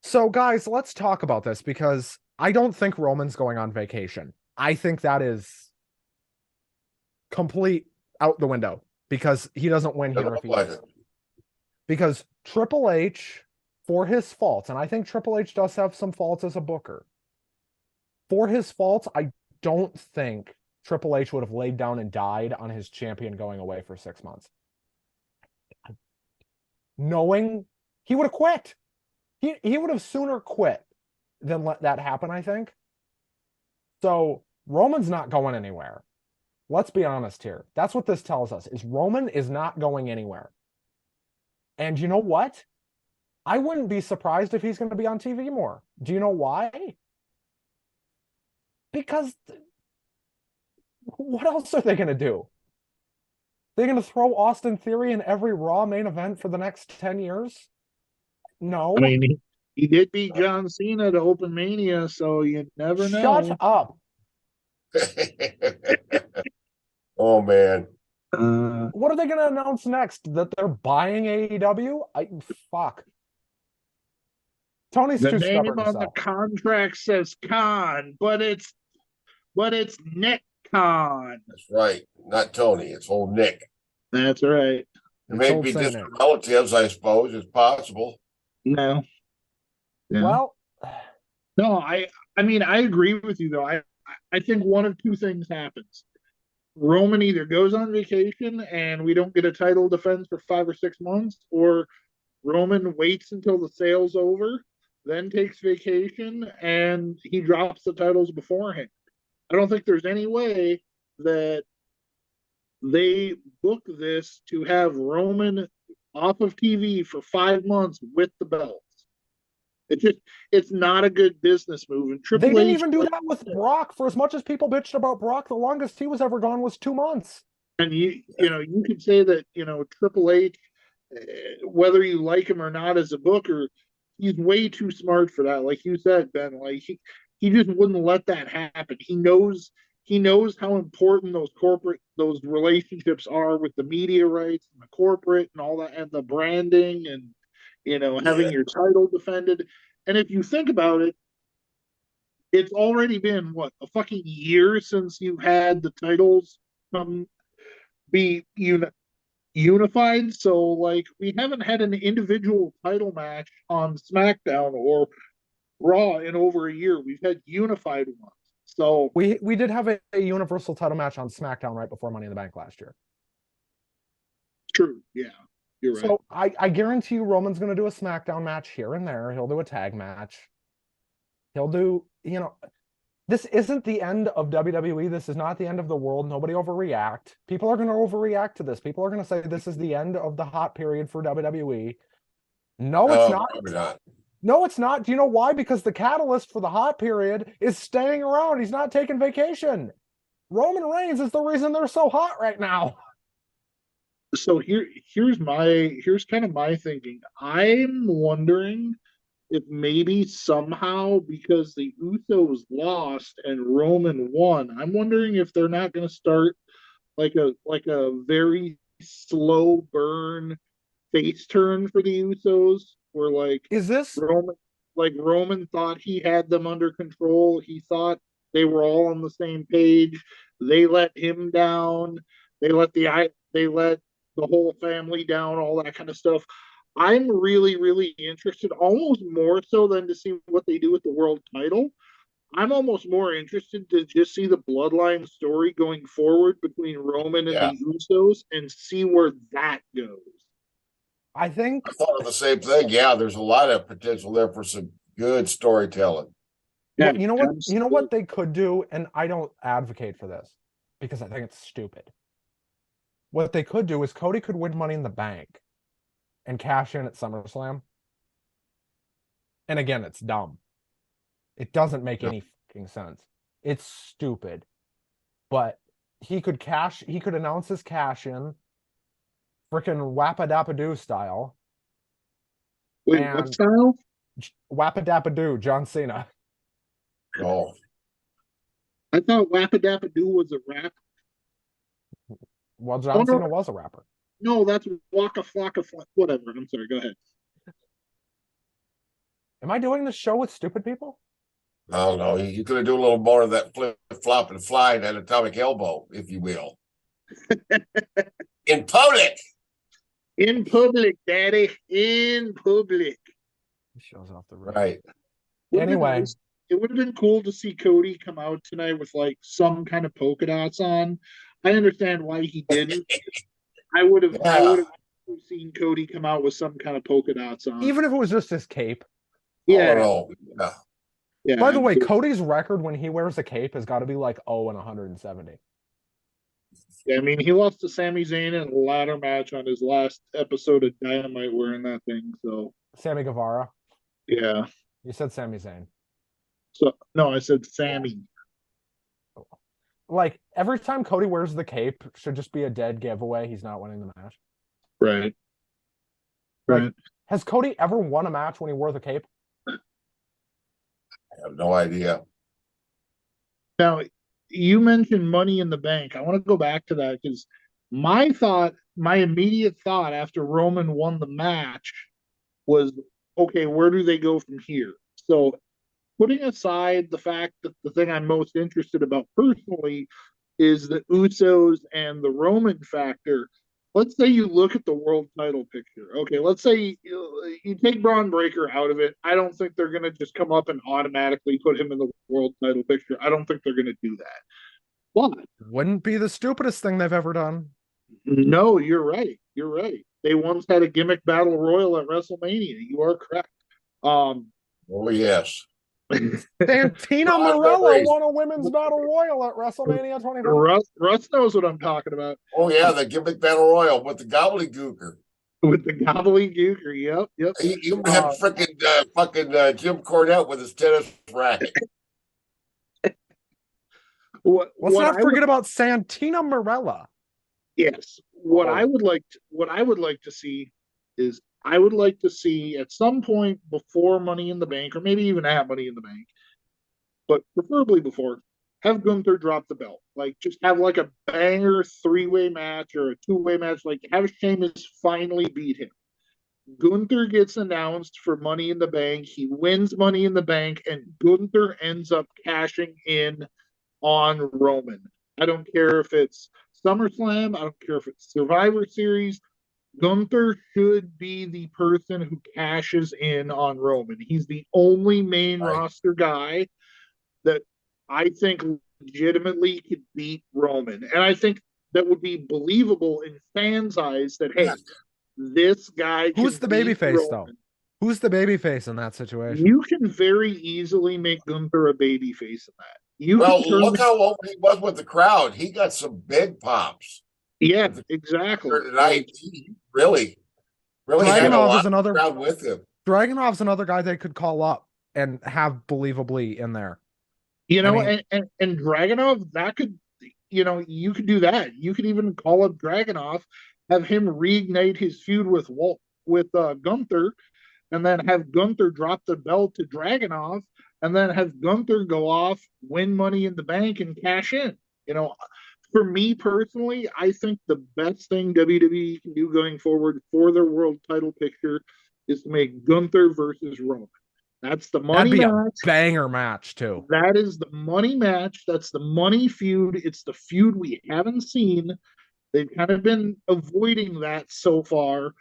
So, guys, let's talk about this because I don't think Roman's going on vacation. I think that is complete out the window because he doesn't win here if he is. Because Triple H, for his faults, and I think Triple H does have some faults as a booker. For his faults, I don't think Triple H would have laid down and died on his champion going away for 6 months. Knowing he would have quit. He would have sooner quit than let that happen, I think. So Roman's not going anywhere. Let's be honest here. That's what this tells us, is Roman is not going anywhere. And you know what? I wouldn't be surprised if he's going to be on TV more. Do you know why? Because what else are they going to do? They're going to throw Austin Theory in every Raw main event for the next 10 years? No. I mean, he did beat John Cena to Open Mania, so you never know. Shut up. Oh man. What are they going to announce next? That they're buying AEW? Fuck. Tony's The too name stubborn to on the sell. contract says Khan, but it's Nick Khan. That's right. Not Tony. It's old Nick. That's right. It It's may old be Saint distant Nick. relatives, I suppose. It's possible. No. Yeah. Well, No, I mean I agree with you though. I think one of two things happens. Roman either goes on vacation and we don't get a title defense for 5 or 6 months, or Roman waits until the sale's over, then takes vacation and he drops the titles beforehand. I don't think there's any way that they book this to have Roman off of TV for 5 months with the belts. It's not a good business move. And they Triple didn't H, even do that with Brock. For as much as people bitched about Brock, the longest he was ever gone was 2 months. and you could say that Triple H, whether you like him or not as a booker, he's way too smart for that. Like you said, Ben, like he just wouldn't let that happen. He knows how important those relationships are with the media rights and the corporate and all that, and the branding, and having your title defended. And if you think about it, it's already been what, a fucking year since you've had the titles be unified. So like we haven't had an individual title match on SmackDown or Raw in over a year. We've had unified ones. So We did have a universal title match on SmackDown right before Money in the Bank last year. true, yeah, you're right. So I guarantee you Roman's going to do a SmackDown match here and there. He'll do a tag match. He'll do, this isn't the end of WWE. This is not the end of the world. Nobody overreact. People are going to overreact to this. People are going to say this is the end of the hot period for WWE. No, it's not. Probably not. No, it's not. Do you know why? Because the catalyst for the hot period is staying around. He's not taking vacation. Roman Reigns is the reason they're so hot right now. So here's kind of my thinking. I'm wondering if maybe somehow because the Usos lost and Roman won, I'm wondering if they're not going to start like a very slow burn face turn for the Usos, where Is this Roman thought he had them under control. He thought they were all on the same page. They let him down. They let the whole family down, all that kind of stuff. I'm really, really interested, almost more so than to see what they do with the world title. I'm almost more interested to just see the bloodline story going forward between Roman and Yeah. the Usos and see where that goes. I think I thought of the same thing. Yeah, there's a lot of potential there for some good storytelling. Yeah, you know what absolutely. they could do, and I don't advocate for this because I think it's stupid. What they could do is Cody could win Money in the Bank and cash in at SummerSlam. And again, it's dumb. It doesn't make any fucking sense. It's stupid. But he could announce his cash in freaking Wappadappadoo style. Wait, and what style? Wappadappadoo, John Cena. Oh, I thought Wappadappadoo was a rap. Well, Oh John no, Cena was a rapper. no, that's Waka Flocka Flock. Whatever. I'm sorry. Go ahead. Am I doing this show with stupid people? I don't know. You could have do a little more of that flip, flop, and fly, that atomic elbow, if you will. In public. In public, Daddy. In public. He shows off the ring. Right. Anyway, It would have been cool to see Cody come out tonight with like some kind of polka dots on. I understand why he didn't. I would have seen Cody come out with some kind of polka dots on. even if it was just his cape. Yeah. Oh, no. Yeah. Yeah. By the way, Cody's record when he wears a cape has got to be like 0-170. Yeah, I mean, he lost to Sami Zayn in a ladder match on his last episode of Dynamite wearing that thing. So, Sammy Guevara. yeah. You said Sami Zayn. So, no, I said Sammy. Like, every time Cody wears the cape should just be a dead giveaway. He's not winning the match. Right. Like, Right. has Cody ever won a match when he wore the cape? I have no idea. Now, you mentioned Money in the Bank. I want to go back to that because my immediate thought after Roman won the match was, okay, where do they go from here? So, putting aside the fact that the thing I'm most interested about personally is the Usos and the Roman factor. Let's say you look at the world title picture. Okay, let's say you take Braun Breaker out of it. I don't think they're going to just come up and automatically put him in the world title picture. I don't think they're going to do that. But Wouldn't be the stupidest thing they've ever done. no, you're right. You're right. They once had a gimmick battle royal at WrestleMania. You are correct. Oh, yes. Santina No, I've Morella never- won a women's battle royal at WrestleMania 25. Russ knows what I'm talking about. Oh, yeah, the gimmick battle royal with the gobbledygooker. With the gobbledygooker. Yep. You have fucking Jim Cornette with his tennis racket. Let's not forget about Santina Morella. Yes. What I would like to see is I would like to see at some point before Money in the Bank, or maybe even at Money in the Bank, but preferably before, have Gunther drop the belt. Like just have like a banger 3-way match or a 2-way match. Like have Sheamus finally beat him. Gunther gets announced for Money in the Bank. He wins Money in the Bank, and Gunther ends up cashing in on Roman. I don't care if it's SummerSlam. I don't care if it's Survivor Series. Gunther should be the person who cashes in on Roman. He's the only main roster guy that I think legitimately could beat Roman. And I think that would be believable in fans' eyes that, hey, this guy Who's the babyface, though? Who's the baby face in that situation? You can very easily make Gunther a baby face in that. You Well, can turn look how over he was with the crowd. He got some big pops. yeah, With the exactly. tonight, he really had a Dragunov lot is of another crowd with him. Dragunov's another guy they could call up and have believably in there. You I know, mean, and Dragonov, that could, you could do that. You could even call up Dragonov, have him reignite his feud with Gunther, and then have Gunther drop the belt to Dragonov, and then have Gunther go off, win Money in the Bank, and cash in. You know, for me personally, I think the best thing WWE can do going forward for their world title picture is to make Gunther versus Roman. That's the that'd money be a match. banger match too. That is the money match. That's the money feud. It's the feud we haven't seen. They've kind of been avoiding that so far.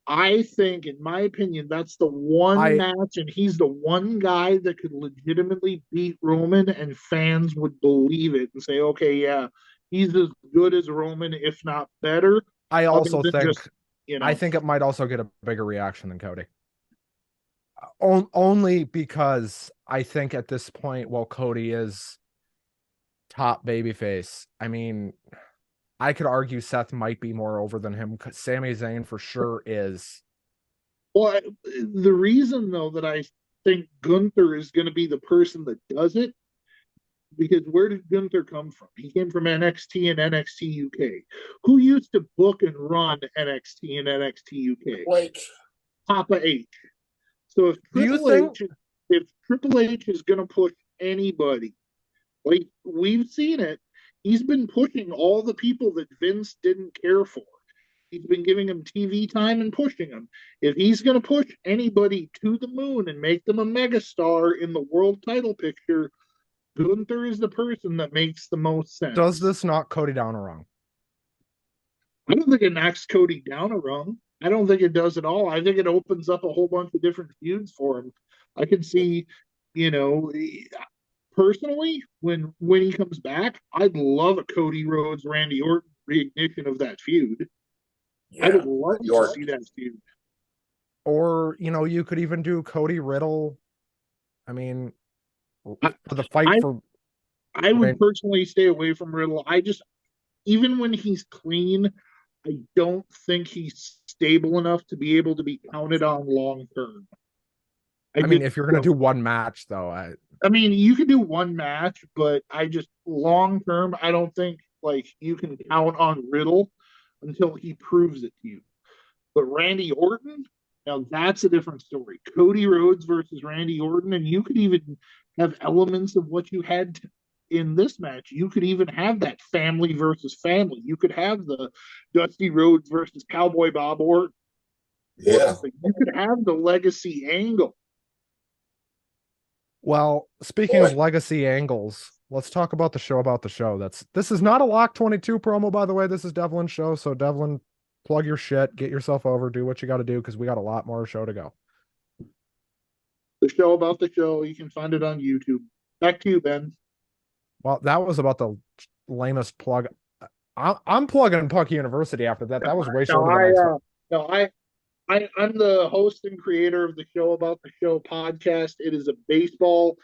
I think, in my opinion, that's the one I match, and he's the one guy that could legitimately beat Roman, and fans would believe it and say, okay, yeah, he's as good as Roman, if not better, I other also than think just, I think it might also get a bigger reaction than Cody. Only because I think at this point, while Cody is top babyface, I mean, I could argue Seth might be more over than him because Sami Zayn for sure is. well, the reason, though, that I think Gunther is going to be the person that does it, because where did Gunther come from? He came from NXT and NXT UK. Who used to book and run NXT and NXT UK? Like, Papa H. So Do you think? If Triple H is going to push anybody, like we've seen it, he's been pushing all the people that Vince didn't care for. He's been giving them TV time and pushing them. If he's going to push anybody to the moon and make them a megastar in the world title picture, Gunther is the person that makes the most sense. Does this knock Cody down or wrong? I don't think it knocks Cody down a rung. I don't think it does at all. I think it opens up a whole bunch of different feuds for him. I can see, you know, personally, when he comes back, I'd love a Cody Rhodes Randy Orton reignition of that feud. I yeah, would love to York. see that feud. Or, you could even do Cody Riddle. I mean, I, for the fight I for I would Rain. personally stay away from Riddle. Even when he's clean, I don't think he's stable enough to be able to be counted on long term. I mean, just if you're gonna do one match, though, I mean, you could do one match, but I just long term, I don't think like you can count on Riddle until he proves it to you. But Randy Orton, now that's a different story. Cody Rhodes versus Randy Orton, and you could even have elements of what you had in this match. You could even have that family versus family. You could have the Dusty Rhodes versus Cowboy Bob Orton. Yeah. You could have the legacy angle. well, speaking Boy, of legacy angles, let's talk about the show This is not a Lock 22 promo, by the way. This is Devlin's show. So Devlin, plug your shit, get yourself over, do what you got to do because we got a lot more show to go. The show about the show, you can find it on YouTube. Back to you, Ben. Well, that was about the lamest plug. I'm plugging Puck University after that. That was way No, shorter than I expected. no, I'm the host and creator of the Show About the Show podcast. It is a baseball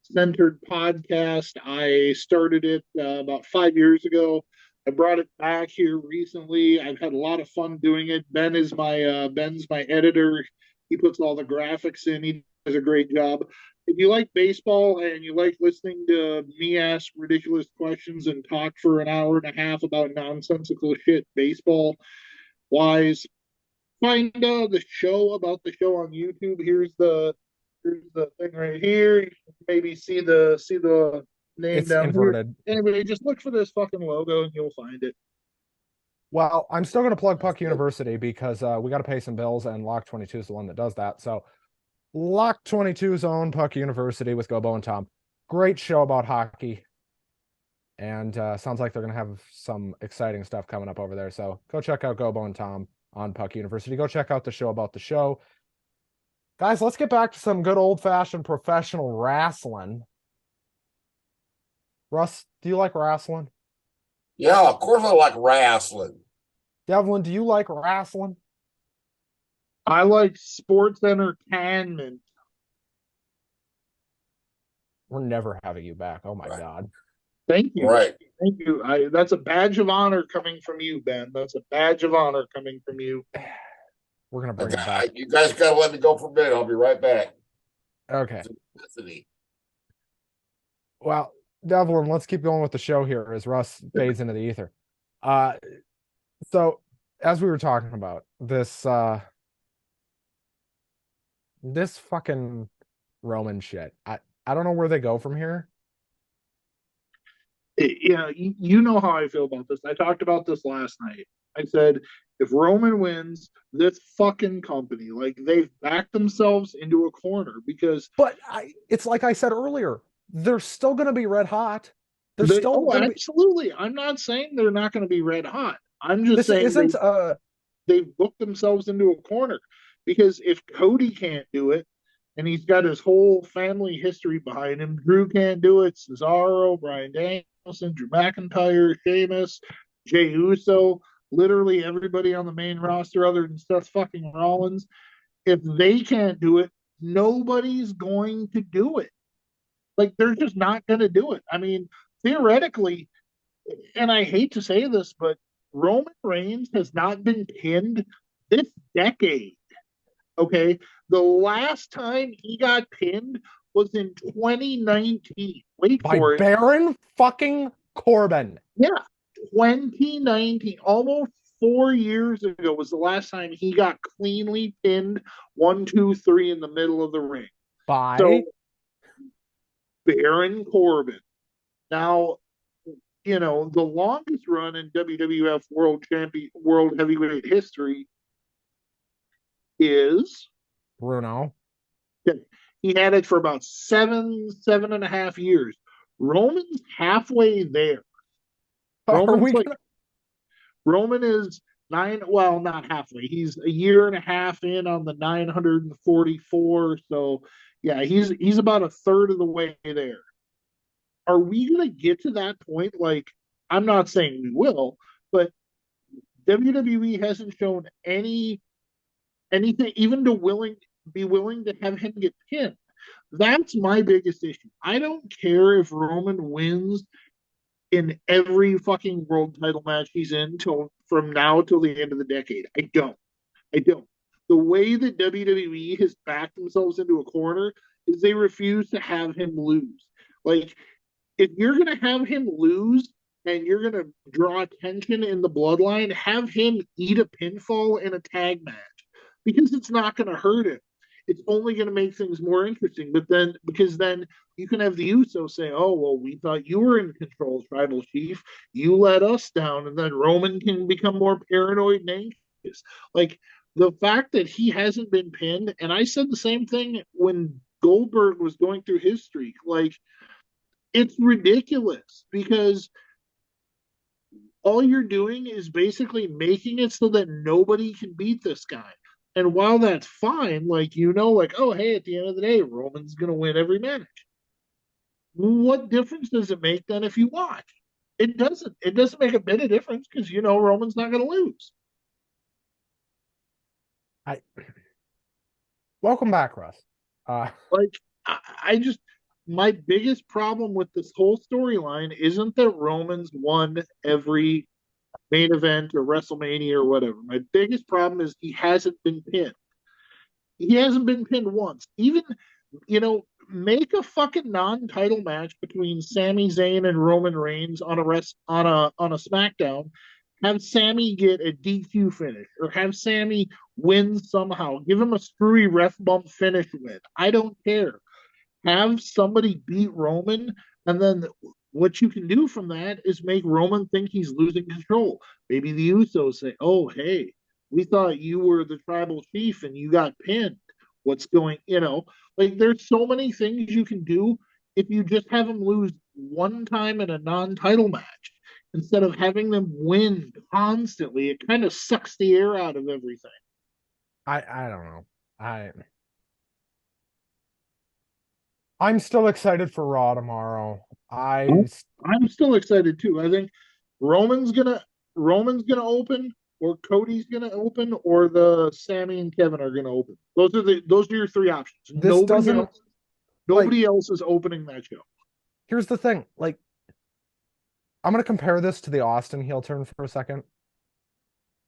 centered podcast. I started it about 5 years ago. I brought it back here recently. I've had a lot of fun doing it. Ben's my editor. He puts all the graphics in. He does a great job. If you like baseball and you like listening to me ask ridiculous questions and talk for an hour and a half about nonsensical shit baseball wise, find the show about the show on YouTube. Here's the thing right here. You can maybe see the name It's down here. inverted. Anyway, just look for this fucking logo and you'll find it. Well, I'm still going to plug Puck University because we got to pay some bills, and Lock 22 is the one that does that. So, Lock 22's own Puck University with Gobo and Tom. Great show about hockey. And sounds like they're going to have some exciting stuff coming up over there. So, go check out Gobo and Tom on Puck University. Go check out the show about the show. Guys, let's get back to some good old-fashioned professional wrestling. Russ, do you like wrestling? yeah, of course I like wrestling. Devlin, do you like wrestling? I like sports entertainment. We're never having you back. Oh my Right. God. Thank you. Right. Thank you. That's a badge of honor coming from you, Ben. That's a badge of honor coming from you. We're gonna bring him back. You guys got to let me go for a minute. I'll be right back. Okay. Simplicity. Well, Devlin, let's keep going with the show here as Russ fades into the ether. Uh, as we were talking about this fucking Roman shit. I don't know where they go from here. You know how I feel about this. I talked about this last night. I said, if Roman wins, this fucking company, like they've backed themselves into a corner because But it's like I said earlier, they're still gonna be red hot. They're still gonna be. absolutely. I'm not saying they're not going to be red hot. I'm just This saying isn't they've booked themselves into a corner because if Cody can't do it, and he's got his whole family history behind him, Drew can't do it, Cesaro, Bryan Danielson, Drew McIntyre, Sheamus, Jey Uso, literally everybody on the main roster other than Seth fucking Rollins. If they can't do it, nobody's going to do it. Like they're just not going to do it. I mean, theoretically, and I hate to say this, but Roman Reigns has not been pinned this decade. Okay. The last time he got pinned was in 2019. Wait by for it. Baron fucking Corbin. Yeah. 2019, almost 4 years ago, was the last time he got cleanly pinned 1, 2, 3 in the middle of the ring. By So, Baron Corbin. Now, the longest run in WWF World Heavyweight history is Bruno. he had it for about 7.5 years. Roman's halfway there. Are we gonna... Roman is well, not halfway. He's a year and a half in on the 944. So yeah, he's about a third of the way there. Are we gonna get to that point? Like, I'm not saying we will, but WWE hasn't shown anything even to be willing to have him get pinned. That's my biggest issue. I don't care if Roman wins in every fucking world title match he's in till from now till the end of the decade. I don't. I don't. The way that WWE has backed themselves into a corner is they refuse to have him lose. Like, if you're going to have him lose and you're going to draw attention in the bloodline, have him eat a pinfall in a tag match because it's not going to hurt him. It's only going to make things more interesting. Because then you can have the Usos say, "Oh, well, we thought you were in control, Tribal Chief. You let us down," and then Roman can become more paranoid and anxious. Like the fact that he hasn't been pinned, and I said the same thing when Goldberg was going through his streak. Like it's ridiculous because all you're doing is basically making it so that nobody can beat this guy. And while that's fine, like, oh, hey, at the end of the day, Roman's going to win every match. What difference does it make then if you watch? It doesn't. It doesn't make a bit of difference because Roman's not going to lose. Welcome back, Russ. Like, I just my biggest problem with this whole storyline isn't that Roman's won every main event or WrestleMania or whatever. My biggest problem is he hasn't been pinned. He hasn't been pinned once. Even, make a fucking non-title match between Sami Zayn and Roman Reigns on a SmackDown. Have Sami get a DQ finish or have Sami win somehow. Give him a screwy ref bump finish win. I don't care. Have somebody beat Roman, and then what you can do from that is make Roman think he's losing control. Maybe the Usos say, "Oh, hey, we thought you were the tribal chief and you got pinned. What's going, like there's so many things you can do if you just have them lose one time in a non-title match instead of having them win constantly. It kind of sucks the air out of everything. I don't know. I'm still excited for Raw tomorrow. I'm still excited too. I think Roman's gonna Roman's gonna open. or Cody's gonna open, or the Sammy and Kevin are gonna open. Those are your three options. This doesn't Nobody else is opening that show. Here's the thing, like I'm gonna compare this to the Austin heel turn for a second.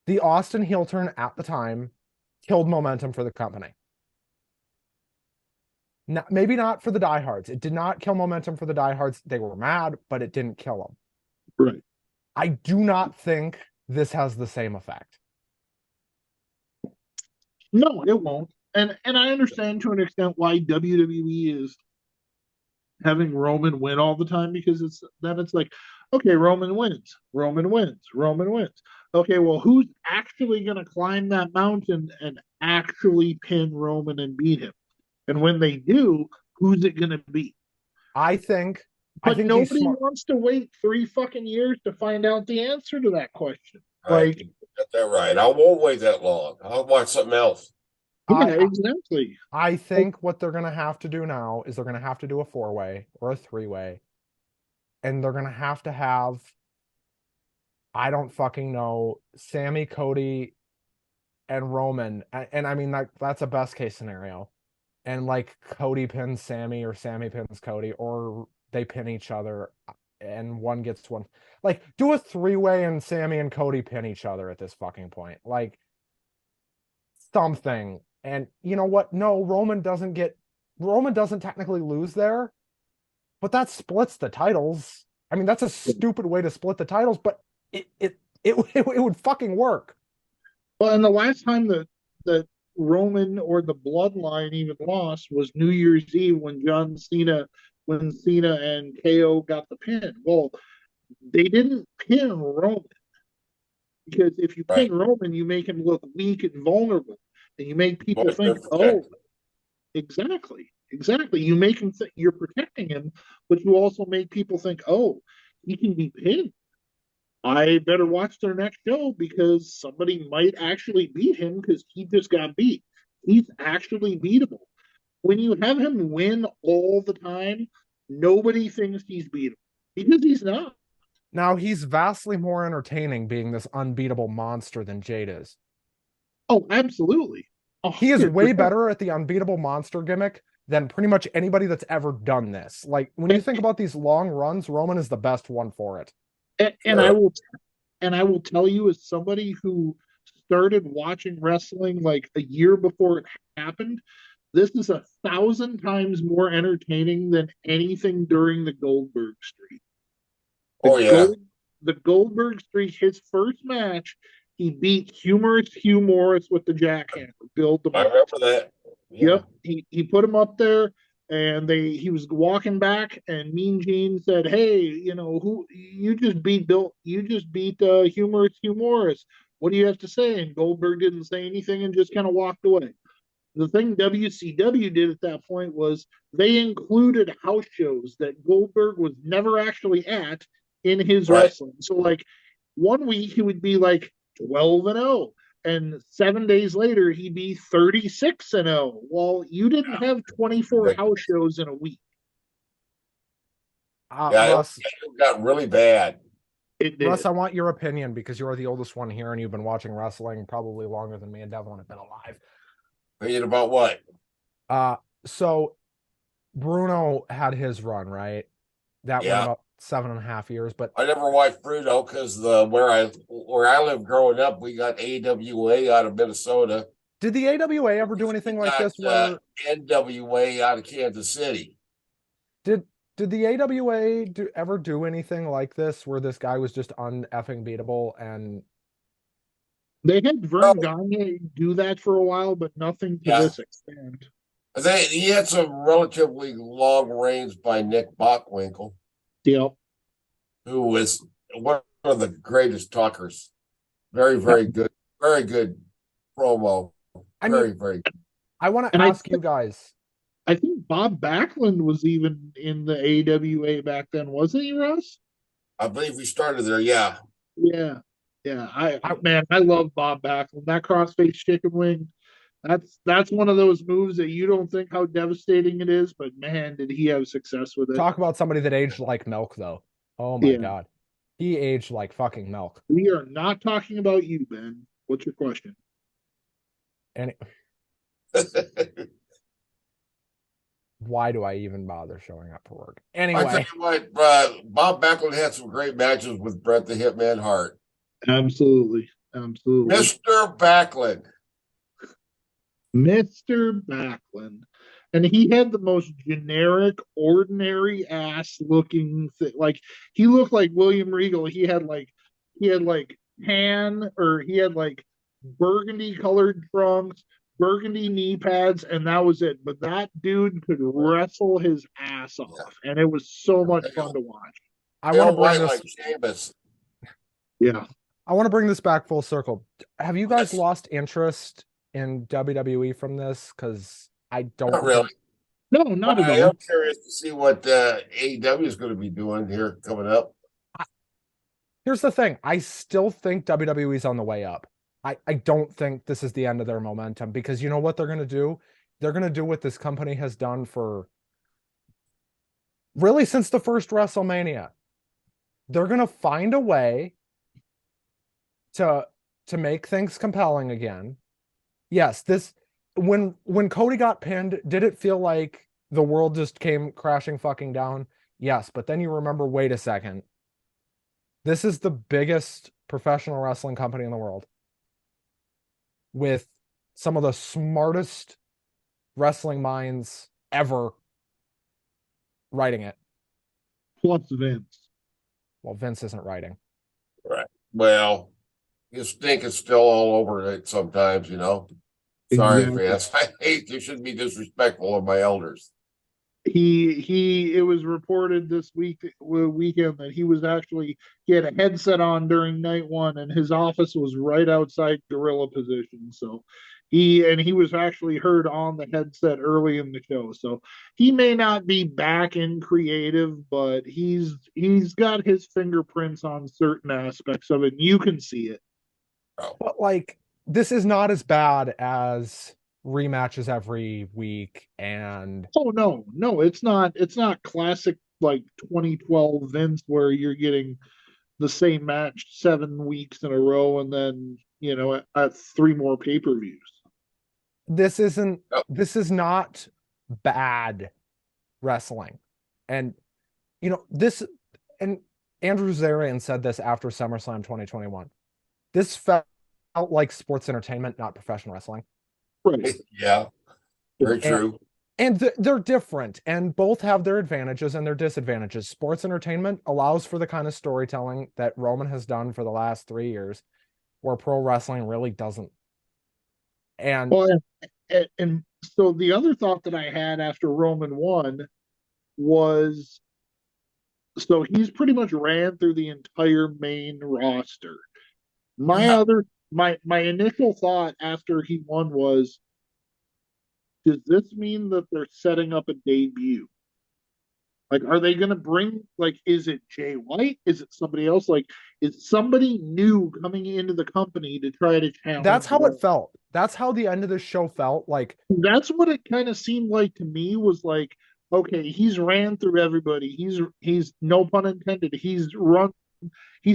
The Austin heel turn at the time killed momentum for the company. Maybe not for the diehards. It did not kill momentum for the diehards. They were mad, but it didn't kill them. Right. I do not think this has the same effect. No, it won't. And I understand to an extent why WWE is having Roman win all the time, because it's like, okay, Roman wins, Roman wins, Roman wins. Okay, well, who's actually going to climb that mountain and actually pin Roman and beat him? And when they do, who's it going to be? I think nobody wants to wait 3 fucking years to find out the answer to that question. Right. Got that right. I won't wait that long. I'll watch something else. Yeah, exactly. I think what they're gonna have to do now is they're gonna have to do a 4-way or a 3-way, and they're gonna have to have, I don't fucking know, Sammy, Cody, and Roman, and I mean that's a best case scenario, and like Cody pins Sammy or Sammy pins Cody, or they pin each other and one gets one. Like, do a 3-way and Sammy and Cody pin each other at this fucking point. Like, something. And you know what? No, Roman doesn't technically lose there, but that splits the titles. I mean, that's a stupid way to split the titles, but it would fucking work. Well, and the last time that Roman or the Bloodline even lost was New Year's Eve when Cena and KO got the pin. Well, they didn't pin Roman, because if you pin Roman, you make him look weak and vulnerable, and you make people think, oh, exactly. You make him think you're protecting him, but you also make people think, oh, he can be pinned. I better watch their next show because somebody might actually beat him because he just got beat. He's actually beatable. When you have him win all the time, nobody thinks he's beatable, because he's not. Now, he's vastly more entertaining being this unbeatable monster than Jade is. Oh, absolutely. 100%. He is way better at the unbeatable monster gimmick than pretty much anybody that's ever done this. Like, when you think about these long runs, Roman is the best one for it. And I will tell you, as somebody who started watching wrestling like a year before it happened, this is 1,000 times more entertaining than anything during the Goldberg streak. The Goldberg streak, his first match, he beat Humorous Hugh Morris with the jackhammer. I remember that. Yeah. Yep, he put him up there, and he was walking back, and Mean Gene said, "Hey, who you just beat Humorous Hugh Morris. What do you have to say?" And Goldberg didn't say anything and just kind of walked away. The thing WCW did at that point was they included house shows that Goldberg was never actually at in his wrestling. So, like, 1 week he would be like 12-0, and 7 days later he'd be 36-0. Well, you didn't have 24 house shows in a week. Russ, it got really bad. Russ, I want your opinion, because you're the oldest one here and you've been watching wrestling probably longer than me and Devlin have been alive. Opinion about what? So Bruno had his run, right? That went about 7.5 years, but I never watched Bruno because where I lived growing up, we got AWA out of Minnesota. Did the AWA ever do anything like this? NWA out of Kansas City. Did the AWA ever do anything like this, where this guy was just un-effing beatable? And they had Vern Gagne do that for a while, but nothing to this extent. He had some relatively long reigns by Nick Bockwinkel. Yep. Who was one of the greatest talkers. Very, very good. Very good promo. Very good. I want to ask you guys. I think Bob Backlund was even in the AWA back then, wasn't he, Russ? I believe he started there, yeah. Yeah. I love Bob Backlund. That crossface chicken wing. That's one of those moves that you don't think how devastating it is, but man, did he have success with it. Talk about somebody that aged like milk, though. Oh my God. He aged like fucking milk. We are not talking about you, Ben. What's your question? And why do I even bother showing up for work? I tell Anyway, you what, Bob Backlund had some great matches with Bret the Hitman Hart. Absolutely. Absolutely. Mr. Backlund. Mr. Backlund. And he had the most generic, ordinary ass looking thing. Like he looked like William Regal. He had like tan, or he had like burgundy colored trunks, burgundy knee pads, and that was it. But that dude could wrestle his ass off, and it was so much fun to watch. I want to Pale bring white this. like Sheamus. Yeah. I want to bring this back full circle. Have you guys Yes. lost interest in WWE from this? Because I don't Not really. No, not But at I all. am curious to see what AEW is going to be doing here coming up. Here's the thing. I still think WWE's on the way up. I don't think this is the end of their momentum, because you know what they're going to do? They're going to do what this company has done for really since the first WrestleMania. They're going to find a way to make things compelling again. Yes, this when Cody got pinned, did it feel like the world just came crashing fucking down? Yes, but then you remember, wait a second. This is the biggest professional wrestling company in the world, with some of the smartest wrestling minds ever writing it. Plus Vince. Well, Vince isn't writing. Right. Well, his stink is still all over it sometimes, you know. Sorry, Exactly. Vince. I hate you shouldn't be disrespectful of my elders. It was reported this weekend that he had a headset on during night one, and his office was right outside gorilla position. So he was actually heard on the headset early in the show. So he may not be back in creative, but he's got his fingerprints on certain aspects of it, and you can see it. But like, this is not as bad as rematches every week. And Oh no, it's not classic like 2012 Vince where you're getting the same match 7 weeks in a row, and then at three more pay-per-views. this isn't Oh. this is not bad wrestling. And this, and Andrew Zarian said this after SummerSlam 2021. This felt like sports entertainment, not professional wrestling. Right. Yeah, very true. And they're different, and both have their advantages and their disadvantages. Sports entertainment allows for the kind of storytelling that Roman has done for the last 3 years, where pro wrestling really doesn't. And Well, and so the other thought that I had after Roman won was, so he's pretty much ran through the entire main roster. My initial thought after he won was, does this mean that they're setting up a debut? Like, are they going to bring, like, is it Jay White? Is it somebody else? Like, is somebody new coming into the company to try to challenge? that's how it felt. That's how the end of the show felt. Like, that's what it kind of seemed like to me, was like, okay, he's ran through everybody. He's no pun intended. He's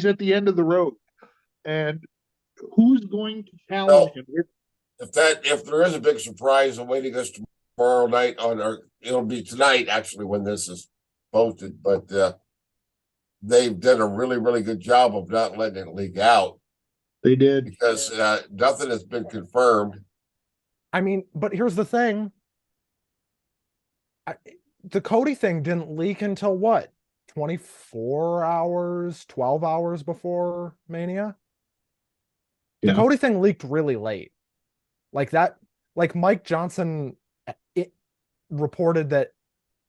at the end of the road. And who's going to challenge him? If there is a big surprise awaiting us tomorrow night it'll be tonight actually when this is posted, but they've done a really, really good job of not letting it leak out. They did, because nothing has been confirmed. I mean, but here's the thing. The Cody thing didn't leak until what? 24 hours, 12 hours before Mania? The Cody thing leaked really late. Like that, like Mike Johnson reported that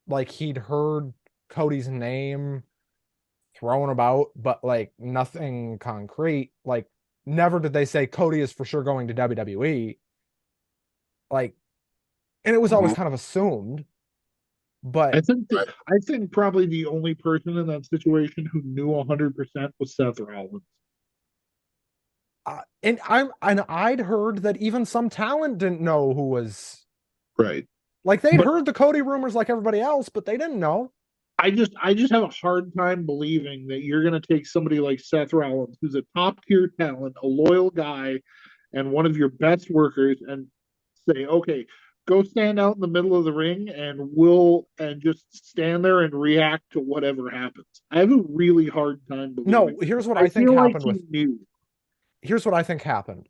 like he'd heard Cody's name thrown about, but like nothing concrete. Like never did they say Cody is for sure going to WWE. Like, and it was always kind of assumed. But I think probably the only person in that situation who knew 100% was Seth Rollins. And I'd heard that even some talent didn't know who was right. Like they'd heard the Cody rumors like everybody else, but they didn't know. I just have a hard time believing that you're going to take somebody like Seth Rollins, who's a top tier talent, a loyal guy, and one of your best workers, and say, okay, go stand out in the middle of the ring, and just stand there and react to whatever happens. I have a really hard time believing. No, here's what I I think feel like happened he with knew. here's what I think happened.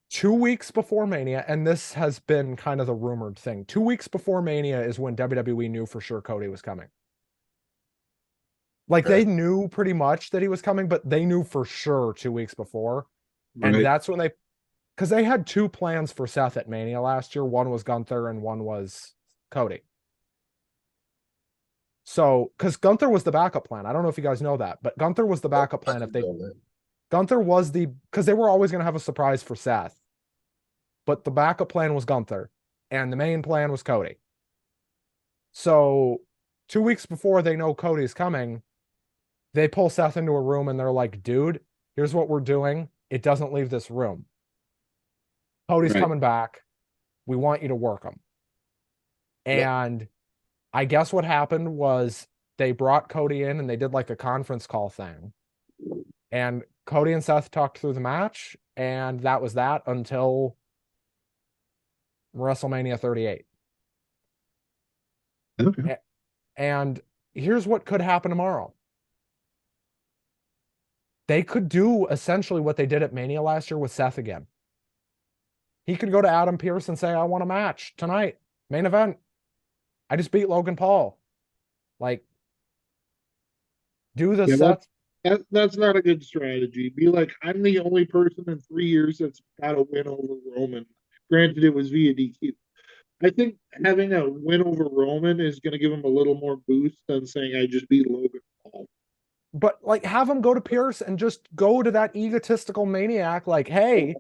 2 weeks before Mania, and this has been kind of the rumored thing. 2 weeks before Mania is when WWE knew for sure Cody was coming. Like Okay. they knew pretty much that he was coming, but they knew for sure 2 weeks before. And Right. that's when because they had two plans for Seth at Mania last year. One was Gunther and one was Cody. So, because Gunther was the backup plan. I don't know if you guys know that, but Gunther was the backup plan. Gunther was because they were always going to have a surprise for Seth, but the backup plan was Gunther, and the main plan was Cody. So, 2 weeks before they know Cody's coming, they pull Seth into a room and they're like, dude, here's what we're doing. It doesn't leave this room. Cody's Right. coming back. We want you to work him. And I guess what happened was they brought Cody in and they did like a conference call thing. And Cody and Seth talked through the match, and that was that until WrestleMania 38. Okay. And here's what could happen tomorrow. They could do essentially what they did at Mania last year with Seth again. He could go to Adam Pearce and say, I want a match tonight, main event. I just beat Logan Paul. Like, do the Yeah, Seth. that's not a good strategy. Be like, I'm the only person in 3 years that's got a win over Roman. Granted, it was via DQ. I think having a win over Roman is going to give him a little more boost than saying I just beat Logan Paul. But like, have him go to Pierce and just go to that egotistical maniac. Like, hey,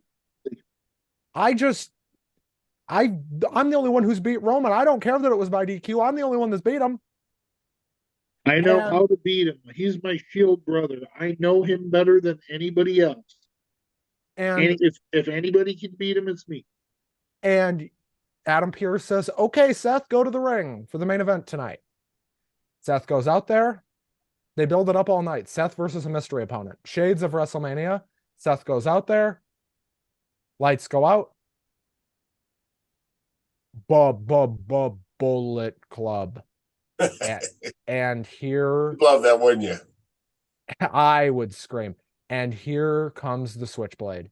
I'm the only one who's beat Roman. I don't care that it was by DQ. I'm the only one that's beat him. I know And how to beat him. He's my shield brother. I know him better than anybody else. and And if anybody can beat him, it's me. and Adam Pearce says, okay, Seth, go to the ring for the main event tonight. Seth goes out there. They build it up all night. Seth versus a mystery opponent. Shades of WrestleMania. Seth goes out there. Lights go out. Bullet Club. And here You'd love that, wouldn't you? I would scream. And here comes the Switchblade.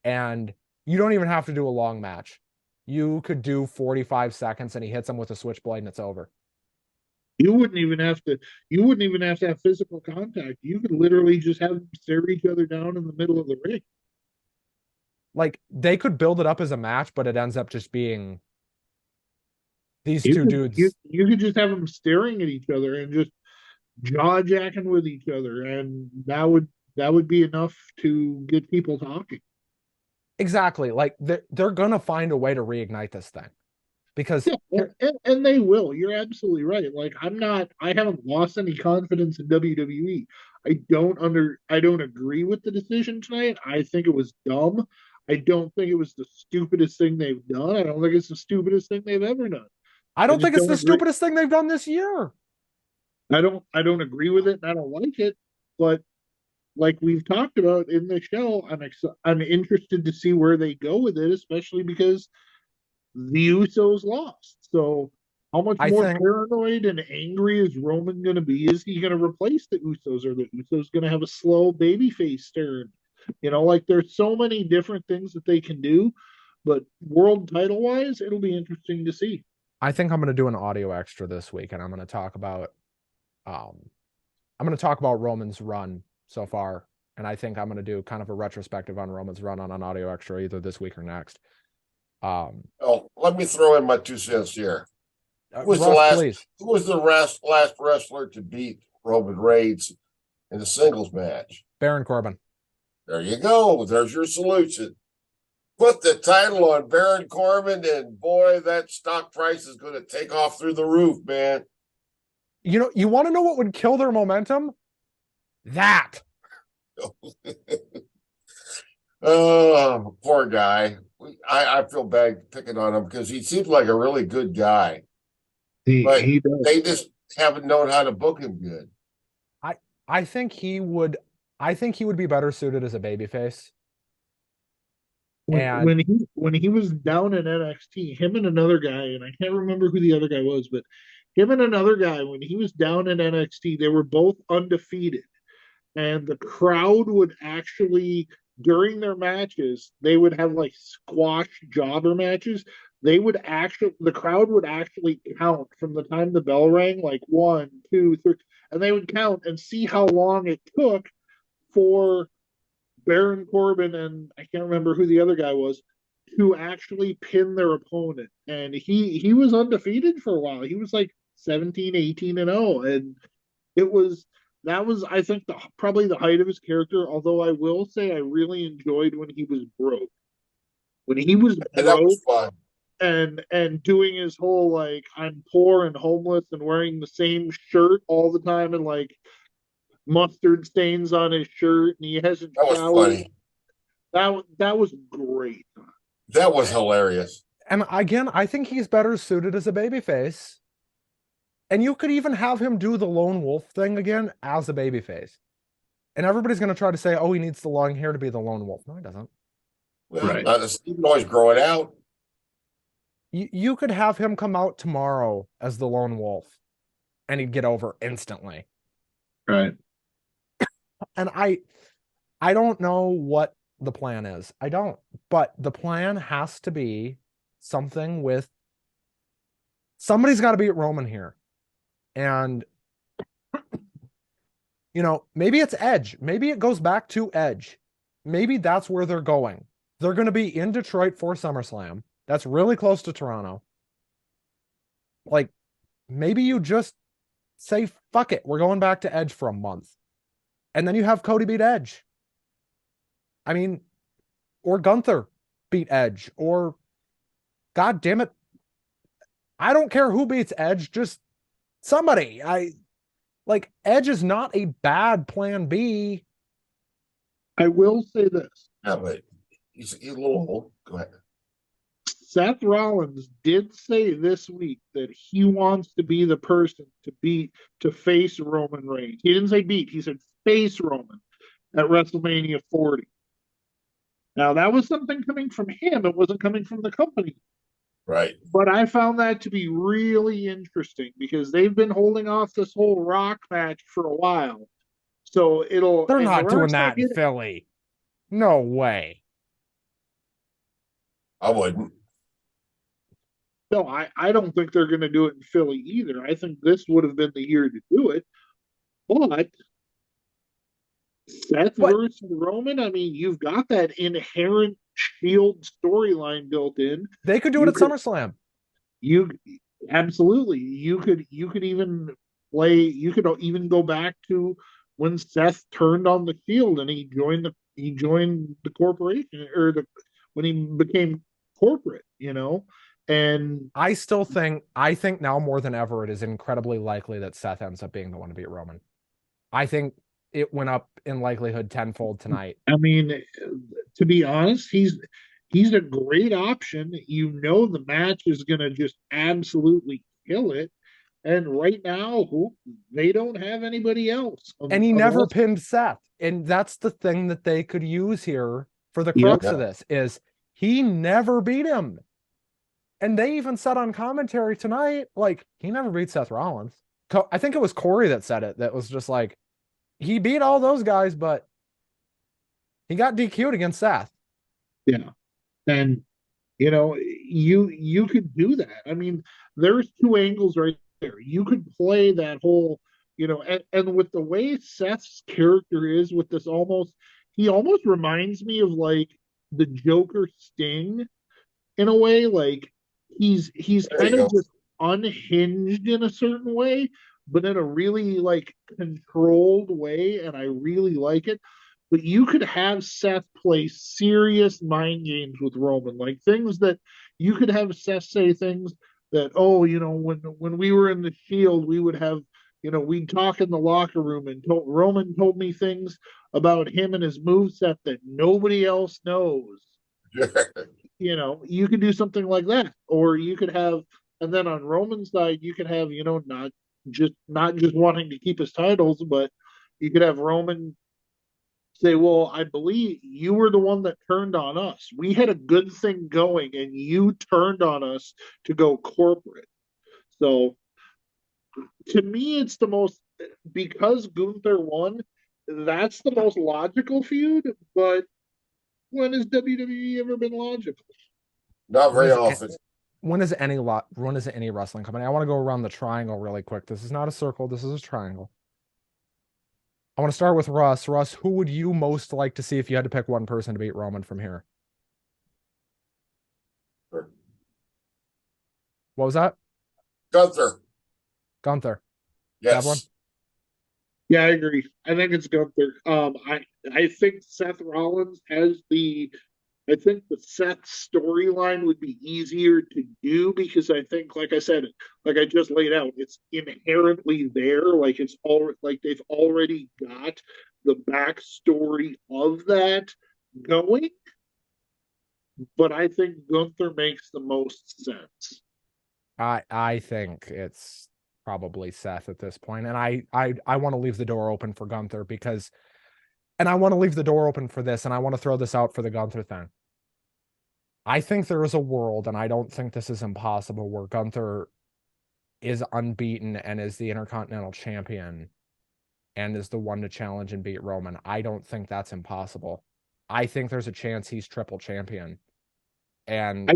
And you don't even have to do a long match. You could do 45 seconds and he hits him with a Switchblade and it's over. You wouldn't even have to. You wouldn't even have to have physical contact. You could literally just have them stare each other down in the middle of the ring. Like they could build it up as a match, but it ends up just being these You two could dudes. you could just have them staring at each other and just jaw jacking with each other, and that would be enough to get people talking. Exactly. Like they're gonna find a way to reignite this thing. Because Yeah, and they will. You're absolutely right. Like I haven't lost any confidence in WWE. I don't agree with the decision tonight. I think it was dumb. I don't think it was the stupidest thing they've done. I don't think it's the stupidest thing they've ever done. I I don't just think it's don't the agree. stupidest thing they've done this year. I don't agree with it and I don't like it, but like we've talked about in the show, I'm interested to see where they go with it, especially because the Usos lost. So how much I more think paranoid and angry is Roman going to be? Is he going to replace the Usos, or the Usos going to have a slow babyface turn? You know, like there's so many different things that they can do, but world title wise, it'll be interesting to see. I think I'm gonna do an audio extra this week and um I'm gonna talk about Roman's run so far. And I think I'm gonna do kind of a retrospective on Roman's run on an audio extra either this week or next. Oh, let me throw in my 2 cents here. Russ, please. Who was the last wrestler to beat Roman Reigns in the singles match? Baron Corbin. There you go. There's your solution. Put the title on Baron Corbin, and boy, that stock price is going to take off through the roof, man. You know, you want to know what would kill their momentum? That. Oh, poor guy. I feel bad picking on him because he seems like a really good guy. But He does. haven't known how to book him good. I think he would. I think he would be better suited as a babyface. And When he was down in NXT, him and another guy, and I can't remember who the other guy was, but him and another guy, when he was down in NXT, they were both undefeated. And the crowd would actually, during their matches, they would have like squash jobber matches. The crowd would actually count from the time the bell rang, like 1, 2, 3, and they would count and see how long it took for Baron Corbin and I can't remember who the other guy was to actually pin their opponent. And he was undefeated for a while. He was like 17, 18 and 0 and it was that was I think probably the height of his character, although I will say I really enjoyed when he was broke. When he was And that broke was fun. and doing his whole like I'm poor and homeless and wearing the same shirt all the time and like mustard stains on his shirt and he hasn't That was showered. funny. That was great. That was hilarious. and again, I think he's better suited as a babyface. And you could even have him do the lone wolf thing again as a babyface. And everybody's going to try to say, "Oh, he needs the long hair to be the lone wolf." No, he doesn't. Well, Right. the Steve always growing out. You could have him come out tomorrow as the lone wolf, and he'd get over instantly. Right. And I don't know what the plan is. I don't. But the plan has to be something with somebody's got to beat Roman here. And maybe it's Edge. Maybe it goes back to Edge. Maybe that's where they're going. They're going to be in Detroit for SummerSlam. That's really close to Toronto. Like, maybe you just say, fuck it. We're going back to Edge for a month. And then you have Cody beat Edge. I mean, or Gunther beat Edge. Or, God damn it, I don't care who beats Edge. Just somebody. Edge is not a bad plan B. I will say this. Yeah, but he's a little old. Go ahead. Seth Rollins did say this week that he wants to be the person to face Roman Reigns. He didn't say beat, he said face Roman at WrestleMania 40. Now that was something coming from him, it wasn't coming from the company. Right. But I found that to be really interesting because they've been holding off this whole Rock match for a while. So They're not doing that in Philly. No way. I wouldn't. No, I don't think they're going to do it in Philly either. I think this would have been the year to do it. But Seth versus Roman, I mean, you've got that inherent Shield storyline built in. They could do it at SummerSlam. You absolutely. You could even go back to when Seth turned on the Shield and he joined the corporation when he became corporate, And I think now more than ever it is incredibly likely that Seth ends up being the one to beat Roman. I think it went up in likelihood tenfold tonight. I mean, to be honest, he's a great option. The match is going to just absolutely kill it. And right now, they don't have anybody else. And he never pinned Seth. And that's the thing that they could use here for the crux of this is he never beat him. And they even said on commentary tonight, like, he never beat Seth Rollins. I think it was Corey that said it. That was just like, he beat all those guys, but he got DQ'd against Seth. Yeah. And, you could do that. I mean, there's two angles right there. You could play that whole, and with the way Seth's character is with this he almost reminds me of like the Joker Sting in a way. Like he's kind of just unhinged in a certain way, but in a really like controlled way, and I really like it. But you could have Seth play serious mind games with Roman, like things that you could have Seth say things that, when we were in the Shield, we would have, we'd talk in the locker room and Roman told me things about him and his moveset that nobody else knows. You could do something like that, or you could have, and then on Roman's side, you could have, not just not just wanting to keep his titles, but you could have Roman say, "Well, I believe you were the one that turned on us. We had a good thing going, and you turned on us to go corporate." So to me, it's the most because Gunther won. That's the most logical feud. But when has WWE ever been logical? Not When very is often. when is any wrestling company? I want to go around the triangle really quick. This is not a circle. This is a triangle. I want to start with Russ. Russ, who would you most like to see if you had to pick one person to beat Roman from here? What was that? Gunther. Gunther. Devlin? Yes. Yeah, I agree. I think it's Gunther. I think Seth Rollins has the. I think the Seth storyline would be easier to do because I think, like I said, like I just laid out, it's inherently there. Like it's all like they've already got the backstory of that going. But I think Gunther makes the most sense. I think it's probably Seth at this point. And I want to leave the door open for Gunther because and I want to leave the door open for this, and I want to throw this out for the Gunther thing. I think there is a world, and I don't think this is impossible, where Gunther is unbeaten and is the Intercontinental Champion and is the one to challenge and beat Roman. I don't think that's impossible. I think there's a chance he's triple champion. And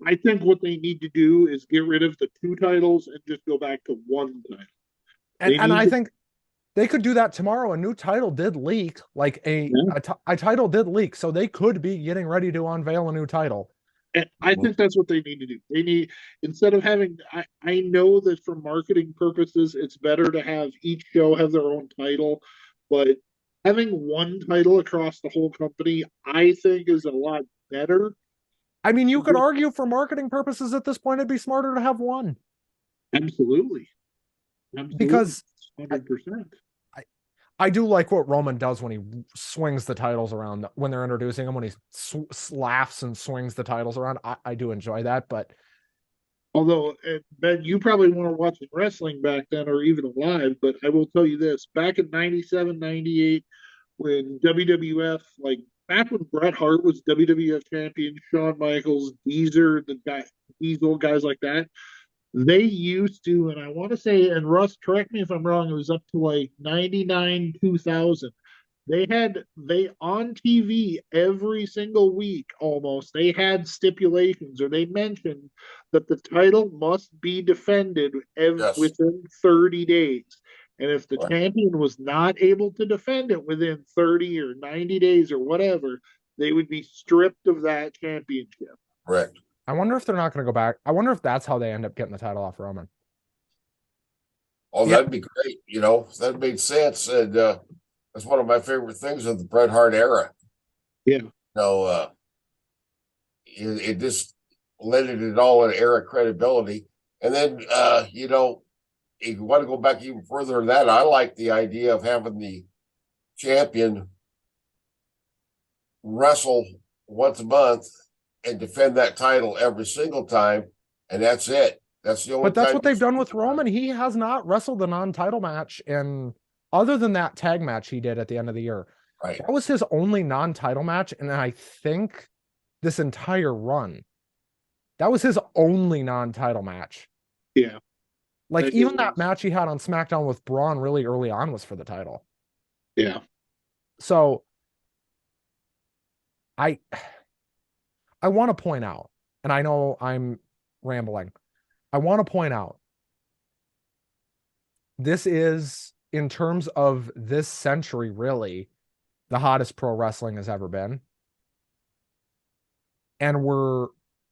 I think what they need to do is get rid of the two titles and just go back to one title. and I think they could do that tomorrow. A new title did leak, like a title did leak, so they could be getting ready to unveil a new title. And I think that's what they need to do. They need instead of having. I know that for marketing purposes, it's better to have each show have their own title, but having one title across the whole company, I think, is a lot better. I mean, you could argue for marketing purposes at this point, it'd be smarter to have one. Absolutely, Because 100%. I do like what Roman does when he swings the titles around when they're introducing him, when he laughs and swings the titles around. I do enjoy that, but Although, Ben, you probably weren't watching wrestling back then or even alive, but I will tell you this back in 97, 98, when WWF, like back when Bret Hart was WWF champion, Shawn Michaels, Diesel, guys like that, they used to, and I want to say, and Russ, correct me if I'm wrong, it was up to like 99, 2000. They on TV every single week almost. They had stipulations, or they mentioned that the title must be defended Yes. within 30 days. And if the Right. champion was not able to defend it within 30 or 90 days or whatever, they would be stripped of that championship. Correct. I wonder if they're not going to go back. I wonder if that's how they end up getting the title off Roman. Oh, Yeah. that'd be great. That made sense. And that's one of my favorite things of the Bret Hart era. Yeah. It just lended it all an era credibility. And then, if you want to go back even further than that, I like the idea of having the champion wrestle once a month and defend that title every single time. And that's it. That's the only But that's time what they've done with Roman. He has not wrestled a non-title match, and other than that tag match he did at the end of the year, Right. that was his only non-title match. And I think this entire run, that was his only non-title match. Yeah. Like even that match he had on SmackDown with Braun really early on was for the title. Yeah. So I want to point out, and I know I'm rambling, I want to point out this is, in terms of this century, really the hottest pro wrestling has ever been. And we're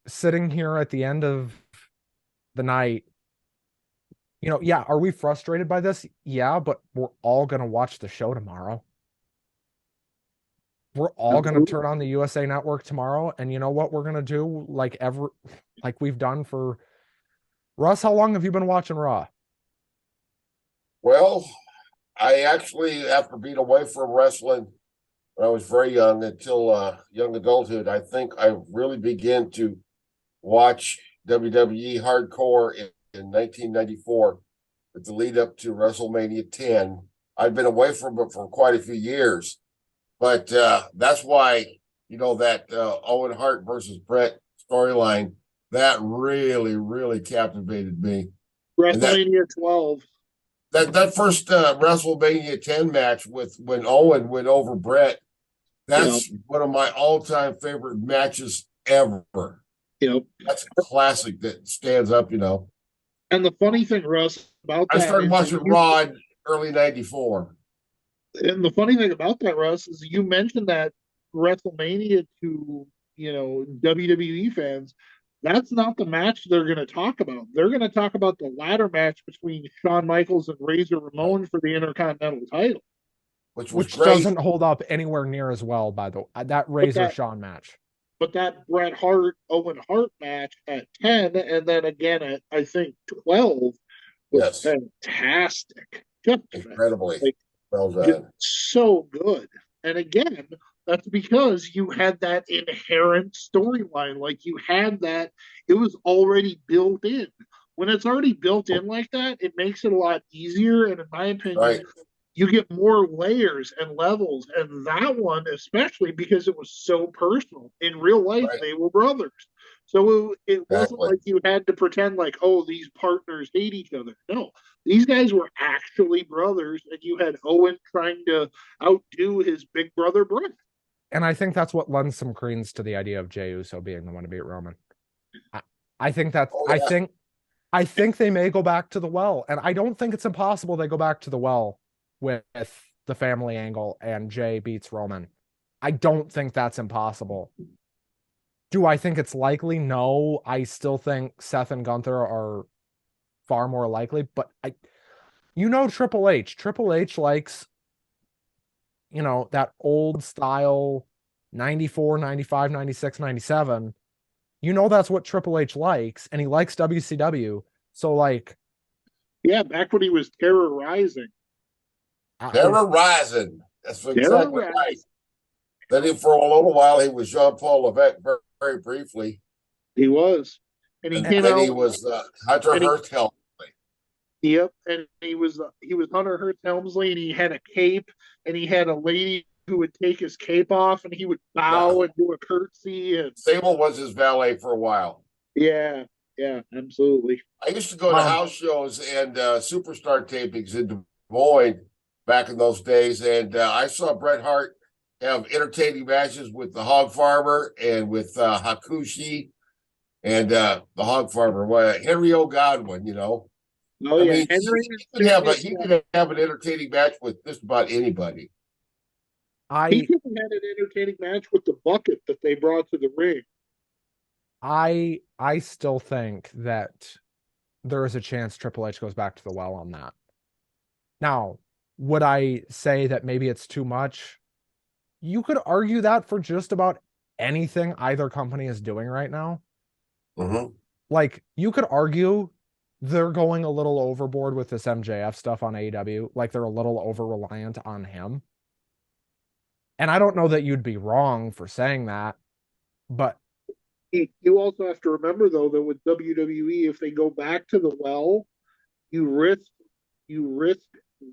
sitting here at the end of the night. Yeah, are we frustrated by this? Yeah, but we're all going to watch the show tomorrow. We're all going to turn on the USA Network tomorrow. And you know what we're going to do? Like we've done for Russ. How long have you been watching Raw? Well, I actually, after being away from wrestling when I was very young until young adulthood, I think I really began to watch WWE hardcore in 1994. at the lead up to WrestleMania 10. I'd been away from it for quite a few years, but that's why, that Owen Hart versus Brett storyline, that really, really captivated me. And WrestleMania 12. that first WrestleMania 10 match when Owen went over Brett, that's one of my all-time favorite matches ever. That's a classic that stands up. And the funny thing, Russ, about I that started is watching Raw in early '94. and the funny thing about that, Russ, is you mentioned that WrestleMania to WWE fans. That's not the match they're going to talk about. They're going to talk about the ladder match between Shawn Michaels and Razor Ramon for the Intercontinental title, Which doesn't hold up anywhere near as well, by the way. That Razor Shawn match. But that Bret Hart Owen Hart match at 10, and then again at I think 12 was fantastic. Just incredibly well done. So good. And again, that's because you had that inherent storyline. Like you had that, it was already built in. When it's already built in like that, it makes it a lot easier. And in my opinion, you get more layers and levels. And that one, especially because it was so personal. In real life, they were brothers. So it wasn't like you had to pretend like, oh, these partners hate each other. No, these guys were actually brothers, and you had Owen trying to outdo his big brother Brett. And I think that's what lends some credence to the idea of Jey Uso being the one to beat Roman. I think that's I think they may go back to the well, and I don't think it's impossible they go back to the well with the family angle and Jey beats Roman. I don't think that's impossible. Do I think it's likely? No. I still think Seth and Gunther are far more likely, but Triple H. Triple H likes, that old style 94, 95, 96, 97. That's what Triple H likes, and he likes WCW. So, back when he was terrorizing. Terrorizing. That's exactly right. Then for a little while, he was Jean-Paul Levesque very, very briefly. He was. And he came out. He was Hunter Hearst Helmsley. Yep. And he was Hunter Hearst Helmsley, and he had a cape, and he had a lady who would take his cape off, and he would bow and do a curtsy. And Sable was his valet for a while. Yeah, absolutely. I used to go to house shows and superstar tapings in Des Moines back in those days, and I saw Bret Hart have entertaining matches with the Hog Farmer and with Hakushi and the Hog Farmer, Henry O. Godwin. Oh, Henry. He could have an entertaining match with just about anybody. He could have had an entertaining match with the bucket that they brought to the ring. I still think that there is a chance Triple H goes back to the well on that. Now, would I say that maybe it's too much? You could argue that for just about anything either company is doing right now. Mm-hmm. You could argue they're going a little overboard with this MJF stuff on AEW. They're a little over-reliant on him. And I don't know that you'd be wrong for saying that, but you also have to remember, though, that with WWE, if they go back to the well, you risk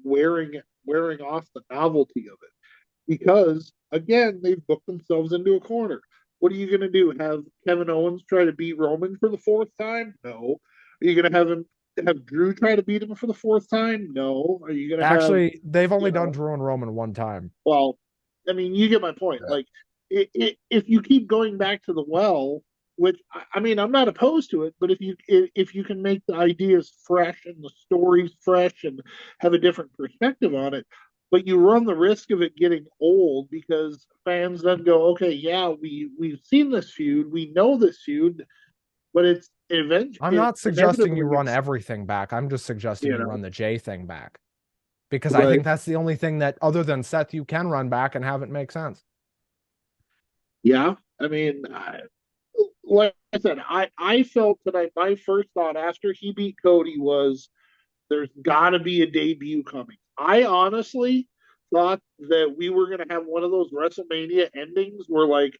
wearing off the novelty of it. Because, again, they've booked themselves into a corner. What are you going to do? Have Kevin Owens try to beat Roman for the fourth time? No. Are you going to have Drew try to beat him for the fourth time? No. Are you going to Actually, they've only done Drew and Roman one time. Well, I mean, you get my point. Yeah. If you keep going back to the well, which, I mean, I'm not opposed to it, but if you can make the ideas fresh and the stories fresh and have a different perspective on it, but you run the risk of it getting old because fans then go, okay, yeah, we've seen this feud, we know this feud, but it's eventually. I'm not suggesting you run everything back. I'm just suggesting you run the Jey thing back, because I think that's the only thing that, other than Seth, you can run back and have it make sense. Yeah, I mean, like I said, I felt that my first thought after he beat Cody was, there's got to be a debut coming. I honestly thought that we were going to have one of those WrestleMania endings where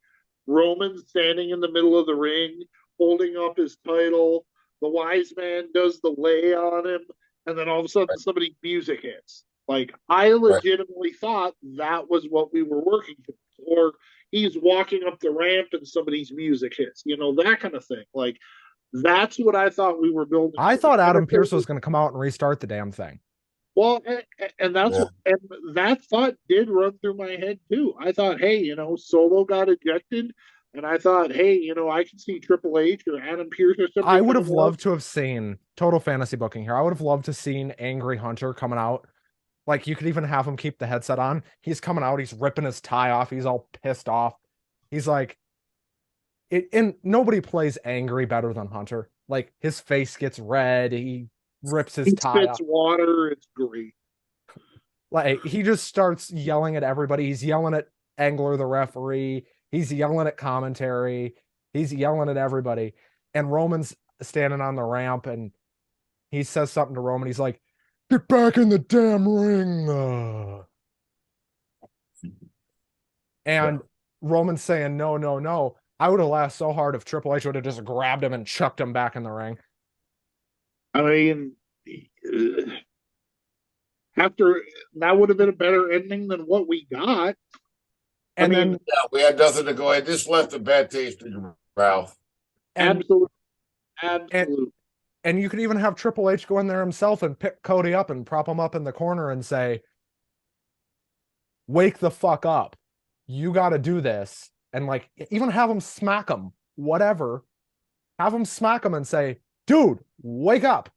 Roman's standing in the middle of the ring, holding up his title. The wise man does the lay on him, and then all of a sudden somebody's music hits. Like I Right. legitimately thought that was what we were working towards. Or he's walking up the ramp and somebody's music hits, that kind of thing. Like that's what I thought we were building I towards. thought Adam Pearce was going to come out and restart the damn thing. Well, and that's Yeah. and that thought did run through my head too. I thought, hey, Solo got ejected, and I thought, hey, I can see Triple H or Adam Pearce or something. I would have loved to have seen total fantasy booking here. I would have loved to seen Angry Hunter coming out. Like you could even have him keep the headset on. He's coming out, he's ripping his tie off, he's all pissed off. He's like and nobody plays angry better than Hunter. Like his face gets red, he rips his He tie off. spits water. It's great. Like he just starts yelling at everybody. He's yelling at Engler, the referee. He's yelling at commentary. He's yelling at everybody. And Roman's standing on the ramp and he says something to Roman. He's like, "Get back in the damn ring." And Roman's saying, "No, no, no." I would have laughed so hard if Triple H would have just grabbed him and chucked him back in the ring. I mean, after that would have been a better ending than what we got. And I mean, then We had nothing to go. I just left a bad taste in your mouth. absolutely. And you could even have Triple H go in there himself and pick Cody up and prop him up in the corner and say, "Wake the fuck up. You got to do this." And like, even have him smack him, whatever. Have him smack him and say, "Dude, wake up."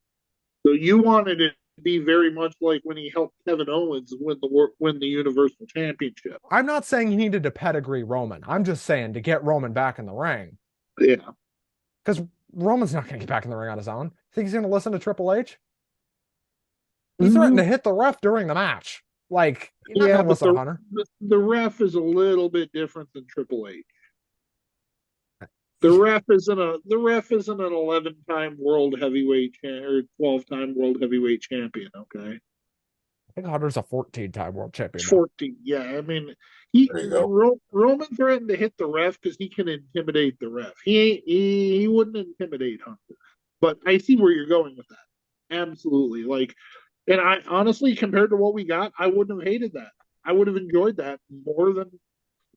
So you wanted it to be very much like when he helped Kevin Owens win the Universal Championship. I'm not saying he needed to pedigree Roman. I'm just saying to get Roman back in the ring. Yeah. Because Roman's not going to get back in the ring on his own. Think he's going to listen to Triple H? He threatened to hit the ref during the match. Like, you're not going to listen to Hunter. The ref is a little bit different than Triple H. The ref isn't an 11-time world heavyweight or 12-time world heavyweight champion. Okay, I think Hunter's a 14-time world champion. 14. Yeah, I mean, Roman threatened to hit the ref because he can intimidate the ref. He wouldn't intimidate Hunter. But I see where you're going with that. Absolutely. Like, and I honestly, compared to what we got, I wouldn't have hated that. I would have enjoyed that more than.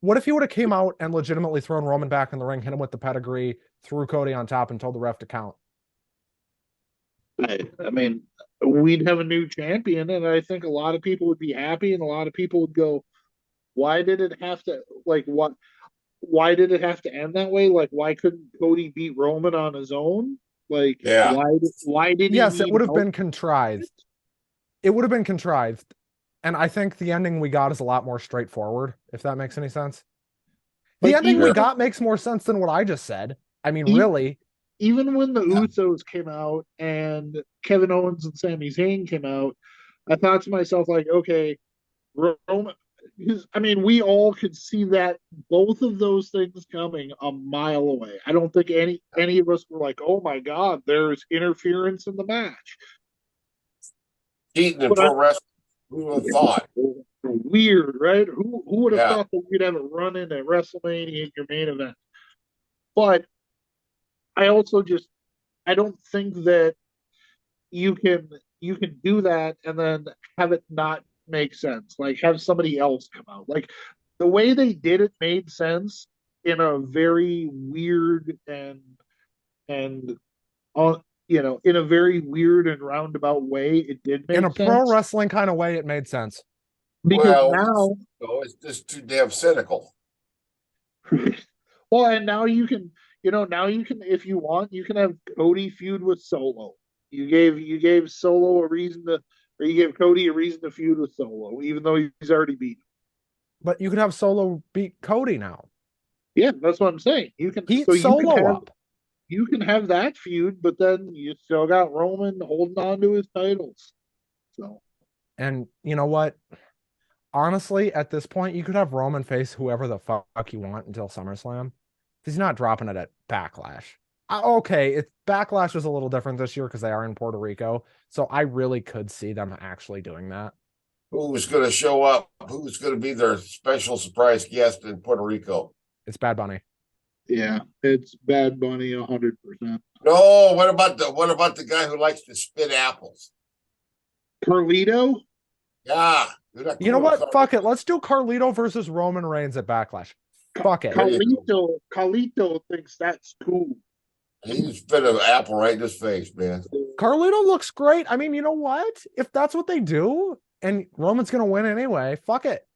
What if he would have came out and legitimately thrown Roman back in the ring, hit him with the pedigree, threw Cody on top, and told the ref to count? I mean, we'd have a new champion, and I think a lot of people would be happy, and a lot of people would go, "Why did it have to what? Why did it have to end that way? Like, why couldn't Cody beat Roman on his own? Like, Yeah. why did he? Yes, it need would have help? been contrived. It would have been contrived. And I think the ending we got is a lot more straightforward, if that makes any sense. The Like, ending even- we got makes more sense than what I just said. I mean, Even- really. Even when the Usos came out and Kevin Owens and Sami Zayn came out, I thought to myself, like, okay, Roman. Because I mean, we all could see that both of those things coming a mile away. I don't think any of us were like, "Oh my God, there's interference in the match." Cheating in But pro wrestling. Who would have thought? Weird, right? Who would have Yeah. thought that we'd have a run in at WrestleMania in your main event? But I also I don't think that you can do that and then have it not make sense. Like have somebody else come out. Like the way they did it made sense in a very weird and in a very weird and roundabout way. It did make In a sense. pro wrestling kind of way, it made sense. Because now it's just too damn cynical. well, and now you can, if you want, you can have Cody feud with Solo. You gave Solo a reason to, or you gave Cody a reason to feud with Solo, even though he's already beat him. But you could have Solo beat Cody now. Yeah, that's what I'm saying. You can Heat so Solo up. You can have that feud, but then you still got Roman holding on to his titles. So, And you know what? Honestly, at this point, you could have Roman face whoever the fuck you want until SummerSlam. He's not dropping it at Backlash. Okay, Backlash was a little different this year because they are in Puerto Rico, so I really could see them actually doing that. Who's going to show up? Who's going to be their special surprise guest in Puerto Rico? It's Bad Bunny. yeah, it's Bad Bunny 100%. No, what about the guy who likes to spit apples? Carlito? Yeah. You're not You know cool with what? Fuck it. Let's do Carlito versus Roman Reigns at Backlash. Fuck it. There you Carlito thinks that's cool. He spit an apple right in his face, man. Carlito looks great. I mean, you know what? If that's what they do, and Roman's gonna win anyway, fuck it.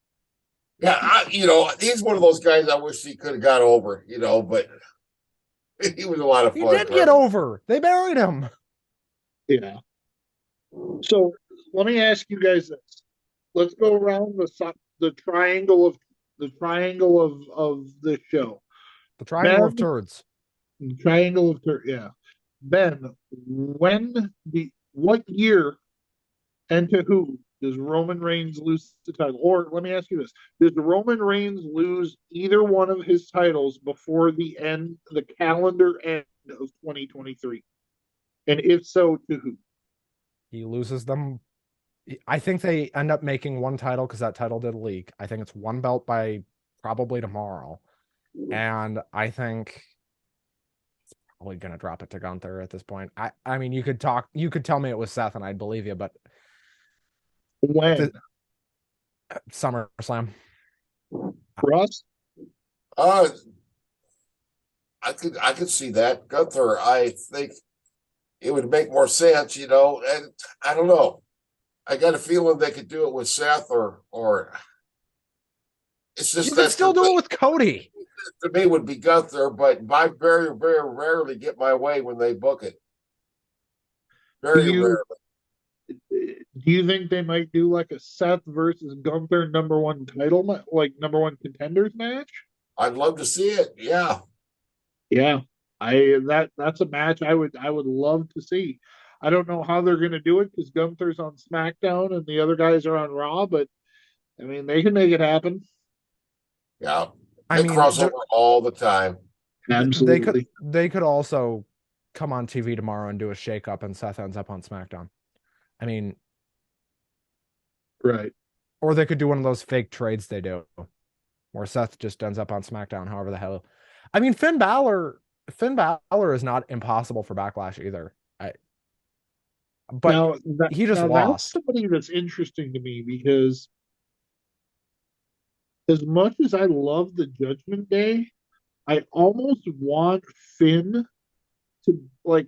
Yeah, he's one of those guys I wish he could have got over, but he was a lot of He fun. did get over. They buried him. Yeah. So let me ask you guys this. Let's go around the triangle of the show. The triangle of Ben, turds. yeah. Ben, what year and to who does Roman Reigns lose the title? Or let me ask you this: does Roman Reigns lose either one of his titles before the calendar end of 2023? And if so, to who? He loses them. I think they end up making one title because that title did leak. I think it's one belt by probably tomorrow. And I think it's probably gonna drop it to Gunther at this point. I mean, you could tell me it was Seth and I'd believe you, but When? SummerSlam. Russ? Uh, I could see that. Gunther, I think it would make more sense, and I don't know. I got a feeling they could do it with Seth or it's just You could still do it with Cody. To me would be Gunther, but I very, very rarely get my way when they book it. Very rarely. Do you think they might do like a Seth versus Gunther number one number one contenders match? I'd love to see it. Yeah. Yeah. That's a match I would love to see. I don't know how they're gonna do it because Gunther's on SmackDown and the other guys are on Raw, but I mean they can make it happen. Yeah. They cross over all the time. Absolutely. They could also come on TV tomorrow and do a shakeup and Seth ends up on SmackDown. I mean, right. Or they could do one of those fake trades they do, where Seth just ends up on SmackDown, however the hell. I mean, Finn Balor is not impossible for Backlash either. But he just lost. That's somebody that's interesting to me because as much as I love the Judgment Day, I almost want Finn to like.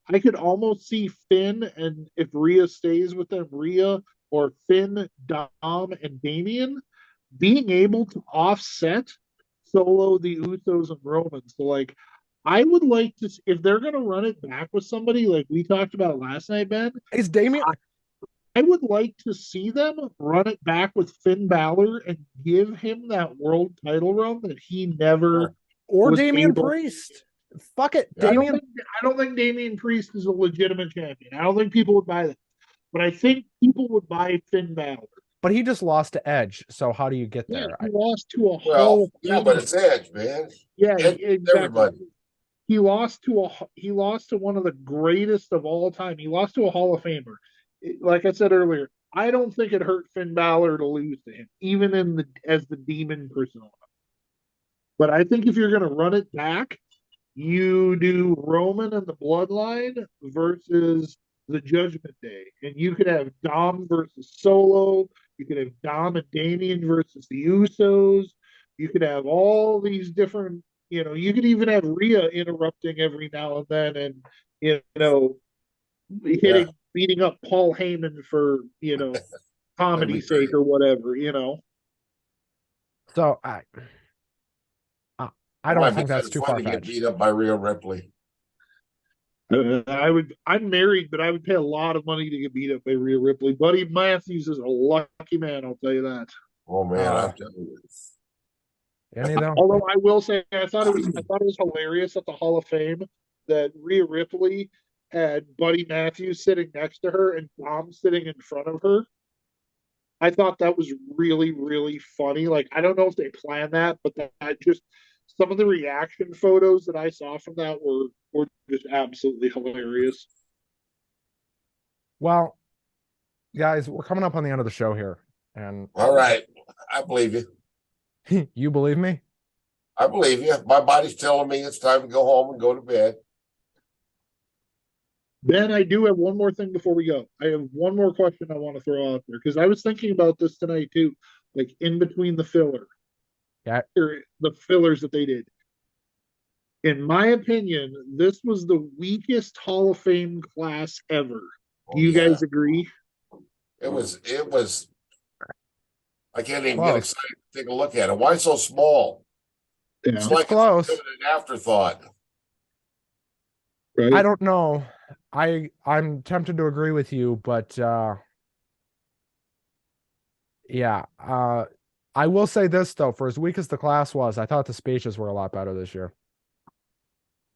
I could almost see Finn, and if Rhea stays with them, Rhea or Finn, Dom, and Damian being able to offset Solo, the Usos, and Roman. So, like, I would like to, if they're going to run it back with somebody like we talked about last night, Ben. Is Damian? I would like to see them run it back with Finn Balor and give him that world title run that he never. Or Damian Priest. Fuck it, Damian. I don't think Damian Priest is a legitimate champion. I don't think people would buy that, but I think people would buy Finn Balor. But he just lost to Edge, so how do you get there? He lost to a Hall of Fame. But it's Edge, man. Yeah, exactly. Everybody. He lost to one of the greatest of all time. He lost to a Hall of Famer. Like I said earlier, I don't think it hurt Finn Balor to lose to him, even as the Demon persona. But I think if you're going to run it back, you do Roman and the Bloodline versus the Judgment Day. And you could have Dom versus Solo. You could have Dom and Damian versus the Usos. You could have all these different, you could even have Rhea interrupting every now and then and, beating up Paul Heyman for, comedy's sake or whatever, So I don't think that's too far fetched. Get beat up by Rhea Ripley. I'm married, but I would pay a lot of money to get beat up by Rhea Ripley. Buddy Matthews is a lucky man, I'll tell you that. Oh man, I'm telling you. Although I will say, I thought it was hilarious at the Hall of Fame that Rhea Ripley had Buddy Matthews sitting next to her and Dom sitting in front of her. I thought that was really, really funny. Like, I don't know if they planned that, but that just some of the reaction photos that I saw from that were just absolutely hilarious. Well, guys, we're coming up on the end of the show here. And all right, I believe you. You believe me? I believe you. My body's telling me it's time to go home and go to bed. Ben, I do have one more thing before we go. I have one more question I want to throw out there because I was thinking about this tonight too, like in between the filler Yeah. or the fillers that they did. In my opinion, this was the weakest Hall of Fame class ever. Do Oh you yeah, guys agree? it was. I can't even get Close. excited to take a look at it. Why so small? It's Yeah, It's like it's close. an afterthought. I right. don't know. I'm tempted to agree with you, but yeah. I will say this though, for as weak as the class was, I thought the speeches were a lot better this year.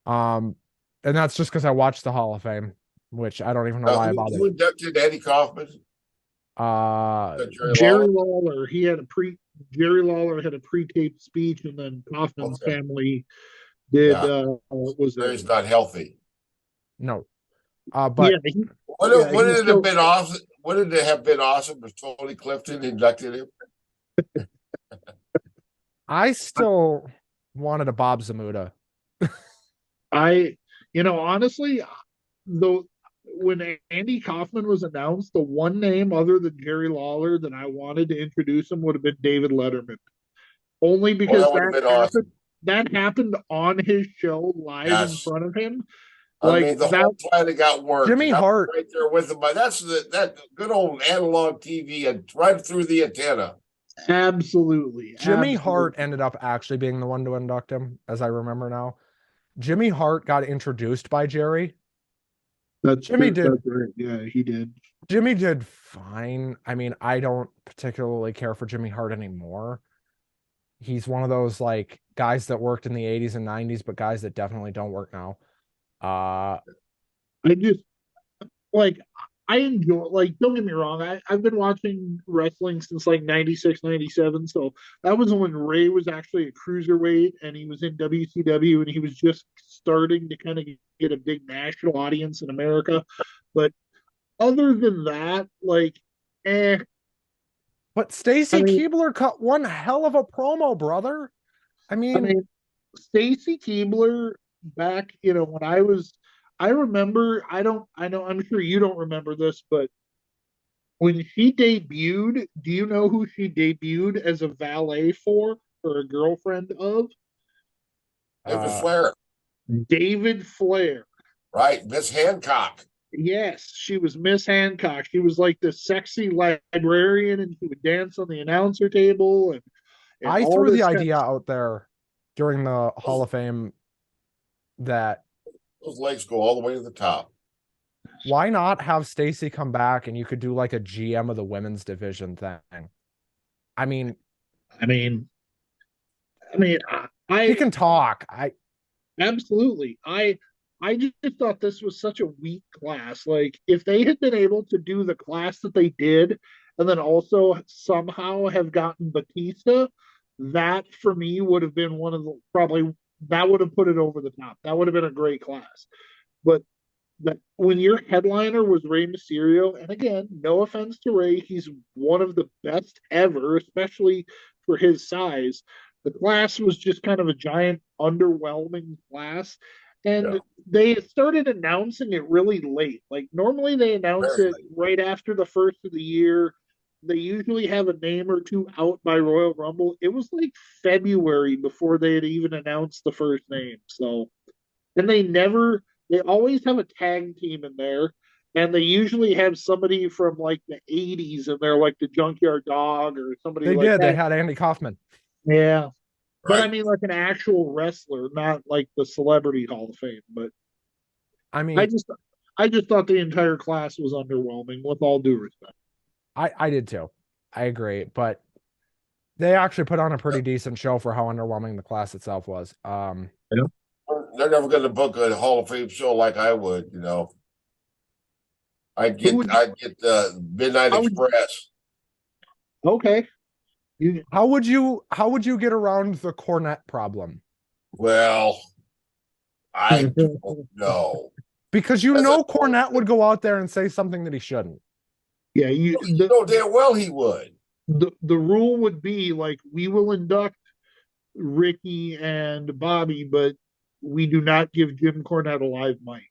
Um, and that's just because I watched the Hall of Fame, which I don't even know why I Who bothered. inducted Eddie Kaufman? Jerry Jerry Lawler. Lawler, he had a pre Jerry Lawler had a pre-taped speech, and then Kaufman's Okay, family did. yeah, What was it? Jerry's not healthy. No. Yeah, But Would he's it have still. been awesome? Would it have been awesome if Tony Clifton inducted him? I still wanted a Bob Zamuda. I, honestly, though, when Andy Kaufman was announced, the one name other than Jerry Lawler that I wanted to introduce him would have been David Letterman, only Well, because that would have been awesome. that happened on his show live in Yes. front of him. I Like mean, the that, whole plan got worked, Jimmy and I was Hart, right there with him. But that's that good old analog TV and right through the antenna. absolutely, Jimmy Hart absolutely. ended up actually being the one to induct him, as I remember now. Jimmy Hart got introduced by Jerry. That's Jimmy true. did That's right. Yeah, he did. Jimmy did fine. I mean, I don't particularly care for Jimmy Hart anymore. He's one of those like guys that worked in the 80s and 90s, but guys that definitely don't work now. Uh I just like I enjoy like don't get me wrong, I've been watching wrestling since like 96, 97. So that was when Ray was actually a cruiserweight and he was in WCW and he was just starting to kind of get a big national audience in America. But other than that, like eh, but I Stacy mean Keebler cut one hell of a promo, brother. I I mean, mean Stacy Keebler back, when I remember I know I'm sure you don't remember this, but when she debuted, do you know who she debuted as a valet for or a girlfriend of? David uh Flair, David Flair. right? Miss Hancock. Yes, she was Miss Hancock. She was like the sexy librarian, and she would dance on the announcer table and I all threw the this kind idea of. out there during the Hall Those, of Fame that those legs go all the way to the top. why not have Stacy come back and you could do like a GM of the women's division thing. I mean, I mean, I mean, she I can talk. I absolutely. I just thought this was such a weak class. Like if they had been able to do the class that they did and then also somehow have gotten Batista, that for me would have been one of the probably that would have put it over the top. That would have been a great class. But that when your headliner was Rey Mysterio, and again, no offense to Rey, he's one of the best ever, especially for his size. The class was just kind of a giant, underwhelming class. Yeah, And they started announcing it really late. Like normally they announce very it late. right after the first of the year. They usually have a name or two out by Royal Rumble. It was like February before they had even announced the first name. So and they always have a tag team in there, and they usually have somebody from like the 80s in there, like the Junkyard Dog or somebody they like did. They that. had Andy Kaufman. Yeah. But I Right? mean, like an actual wrestler, not like the Celebrity Hall of Fame. But I I mean, just, I just thought the entire class was underwhelming, with all due respect. I did too. I agree, but they actually put on a pretty decent show for how underwhelming the class itself was. Yeah. They're never going to book a Hall of Fame show like I would. Who would you? I'd get the Midnight How would? Express. Okay. You. How would you get around the Cornette problem? Well, I don't know. Because As a, Cornette would go out there and say something that he shouldn't. Yeah. you know damn well he would. The rule would be like we will induct Ricky and Bobby, but we do not give Jim Cornette a live mic.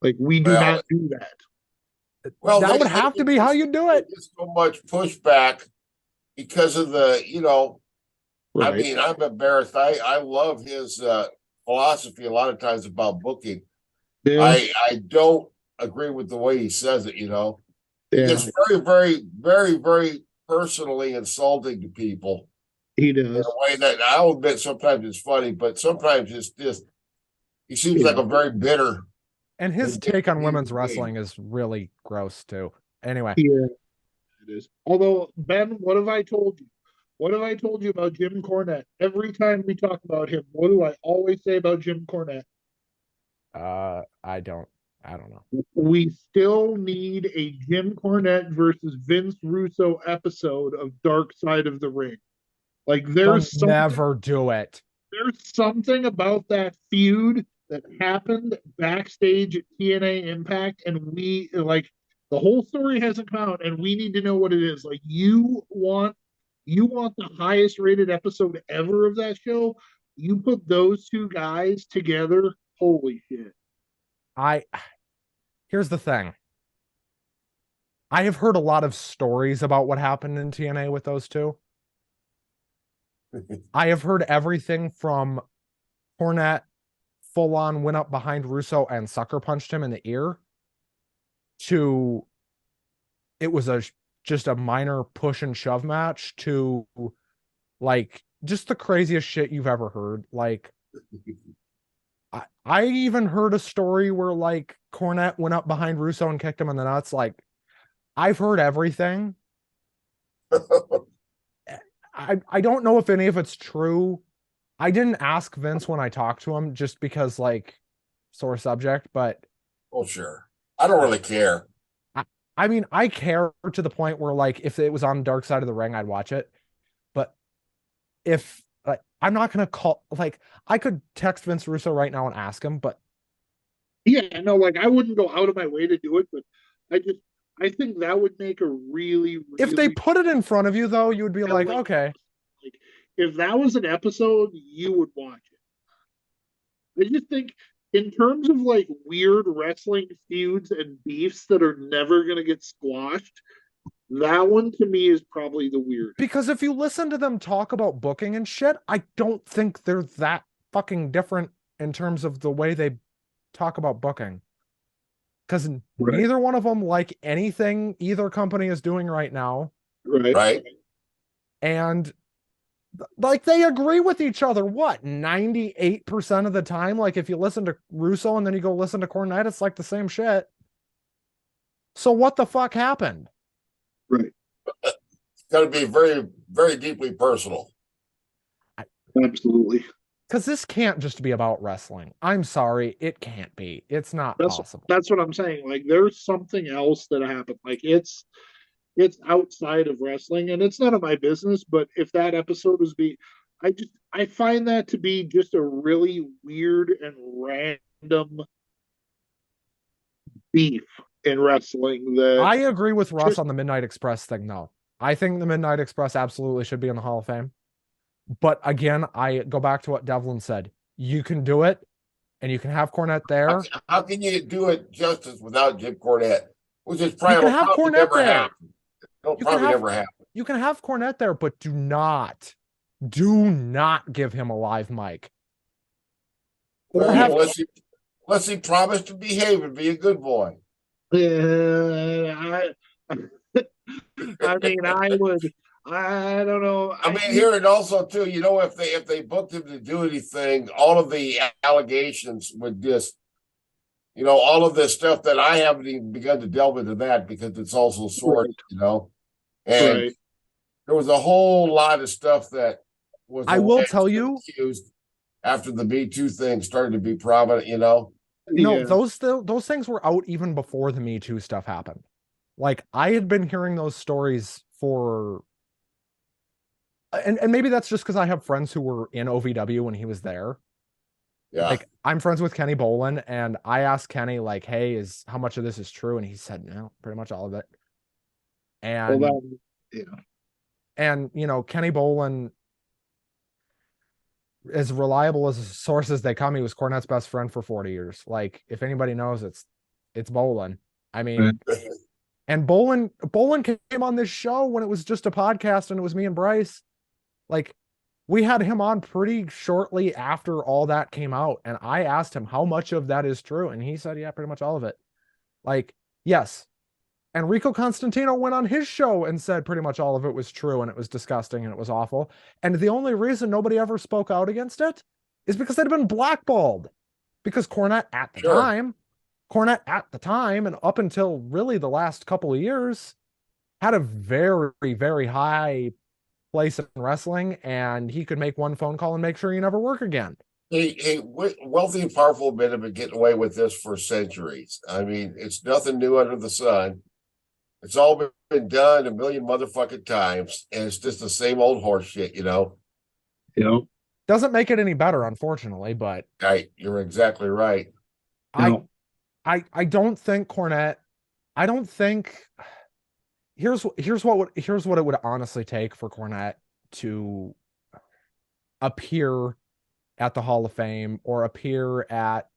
Like, we do Well, not do that. well, That would have to be how you do it. There's so much pushback because of the, I Right. mean, I'm embarrassed. I love his philosophy a lot of times about booking. Yeah. I don't agree with the way he says it, He Yeah. gets very, very, very, very personally insulting to people He in does. a way that I'll admit sometimes it's funny, but sometimes it's just he seems Yeah. like a very bitter. And his take on women's human being. wrestling is really gross too. Anyway, Yeah, it is. Although, Ben, what have I told you? What have I told you about Jim Cornette? Every time we talk about him, what do I always say about Jim Cornette? I don't know. We still need a Jim Cornette versus Vince Russo episode of Dark Side of the Ring. Like, They'll never do it. there's something about that feud that happened backstage at TNA Impact, and we like the whole story hasn't come out, and we need to know what it is. Like, you want the highest rated episode ever of that show. You put those two guys together, holy shit. Here's the thing. I have heard a lot of stories about what happened in TNA with those two. I have heard everything from Cornette full on went up behind Russo and sucker punched him in the ear to it was just a minor push and shove match to like just the craziest shit you've ever heard. Like I even heard a story where like Cornette went up behind Russo and kicked him in the nuts. Like I've heard everything. I don't know if any of it's true. I didn't ask Vince when I talked to him just because like sore subject, but Oh, sure. I don't really care. I mean, I care to the point where like if it was on Dark Side of the Ring, I'd watch it. But if like I'm not gonna call like I could text Vince Russo right now and ask him, but Yeah, no, like I wouldn't go out of my way to do it, but I think that would make a really, if they really put it in front of you though, you would be like, like, okay. like if that was an episode, you would watch it. I just think in terms of like weird wrestling feuds and beefs that are never gonna get squashed, that one to me is probably the weirdest. Because if you listen to them talk about booking and shit, I don't think they're that fucking different in terms of the way they talk about booking. Because neither one of them like anything either company is doing right now. Right. And like they agree with each other, what, 98% of the time? Like if you listen to Russo and then you go listen to Cornette, it's like the same shit. So what the fuck happened? Right. It's got to be very, very deeply personal. Absolutely. Because this can't just be about wrestling. I'm sorry, it can't be. It's not possible. That's what I'm saying. Like there's something else that happened. Like it's outside of wrestling, and it's none of my business. But if that episode was I find that to be just a really weird and random beef in wrestling. That I agree with Russ on the Midnight Express thing, though. I think the Midnight Express absolutely should be in the Hall of Fame. But again, I go back to what Devlin said. You can do it, and you can have Cornette there. How can you do it justice without Jim Cornette? Which is You probably can have Cornette never there. happen. It'll probably never happen. You can have Cornette there, but do not give him a live mic. Well, unless he promised to behave and be a good boy. I mean, I don't know. I mean, here and also too, if they booked him to do anything, all of the allegations would just, all of this stuff that I haven't even begun to delve into that because it's also sordid, and there was a whole lot of stuff that was. I will tell you, accused after the Me Too thing started to be prominent, those things were out even before the Me Too stuff happened. Like I had been hearing those stories for. And maybe that's just because I have friends who were in OVW when he was there. Yeah. Like I'm friends with Kenny Bolin, and I asked Kenny, like, hey, how much of this is true? And he said, no, pretty much all of it. And and Kenny Bolin, as reliable as a source as they come, he was Cornette's best friend for 40 years. Like, if anybody knows, it's It's Bolin. I mean, and Bolin came on this show when it was just a podcast and it was me and Bryce. Like, we had him on pretty shortly after all that came out, and I asked him how much of that is true, and he said, yeah, pretty much all of it. Like, yes. Enrico Constantino went on his show and said pretty much all of it was true, and it was disgusting and it was awful. And the only reason nobody ever spoke out against it is because they'd been blackballed. Because Cornette at the time, and up until really the last couple of years, had a very, very high place in wrestling, and he could make one phone call and make sure you never work again. Wealthy and powerful men have been getting away with this for centuries. I mean, it's nothing new under the sun. It's all been done a million motherfucking times, and it's just the same old horse shit, you know? Doesn't make it any better, unfortunately, but you're exactly right. I don't think Cornette, I don't think here's what it would honestly take for Cornette to appear at the Hall of Fame or appear at,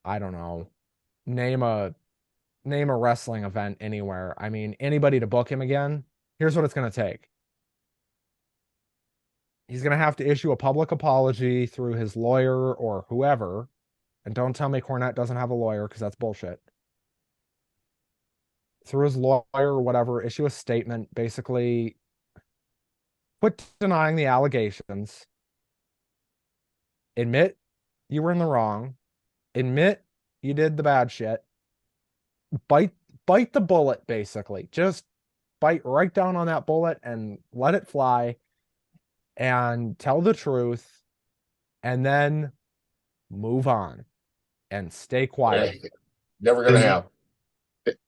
I don't know, name a wrestling event anywhere. I mean, anybody to book him again. Here's what it's going to take. He's going to have to issue a public apology through his lawyer or whoever. And don't tell me Cornette doesn't have a lawyer, because that's bullshit. Through his lawyer or whatever, issue a statement, basically quit denying the allegations, admit you were in the wrong, admit you did the bad shit, bite the bullet, basically. Just bite right down on that bullet and let it fly and tell the truth, and then move on and stay quiet. Never gonna happen.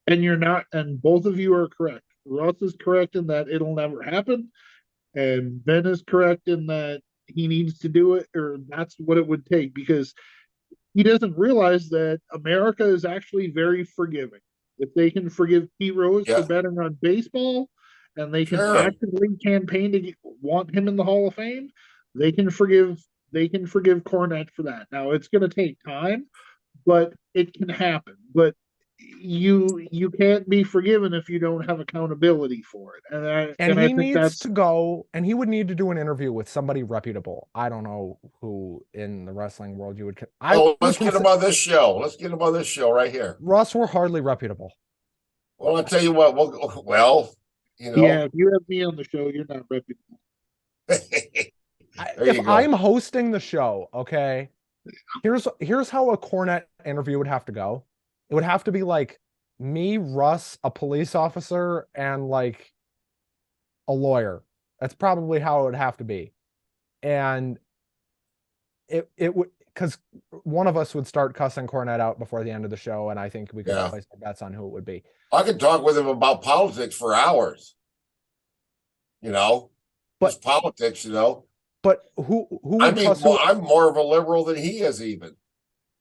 And you're not, and both of you are correct. Russ is correct in that it'll never happen, and Ben is correct in that he needs to do it, or that's what it would take, because he doesn't realize that America is actually very forgiving. If they can forgive Pete Rose for betting on baseball, and they can actively campaign to want him in the Hall of Fame, they can forgive Cornette for that. Now it's going to take time, but it can happen. But you can't be forgiven if you don't have accountability for it. And he needs to go, and he would need to do an interview with somebody reputable. I don't know who in the wrestling world you would. Let's get him on this show. Let's get him on this show right here. Russ, we're hardly reputable. Well, I'll tell you what. You know. Yeah, if you have me on the show, you're not reputable. If I'm hosting the show, okay, here's how a Cornette interview would have to go. It would have to be like me, Russ, a police officer, and like a lawyer. That's probably how it would have to be. And it would, because one of us would start cussing Cornette out before the end of the show, and I think we could place our bets on who it would be. I could talk with him about politics for hours. You know, but politics, you know. But who I mean, I'm more of a liberal than he is, even.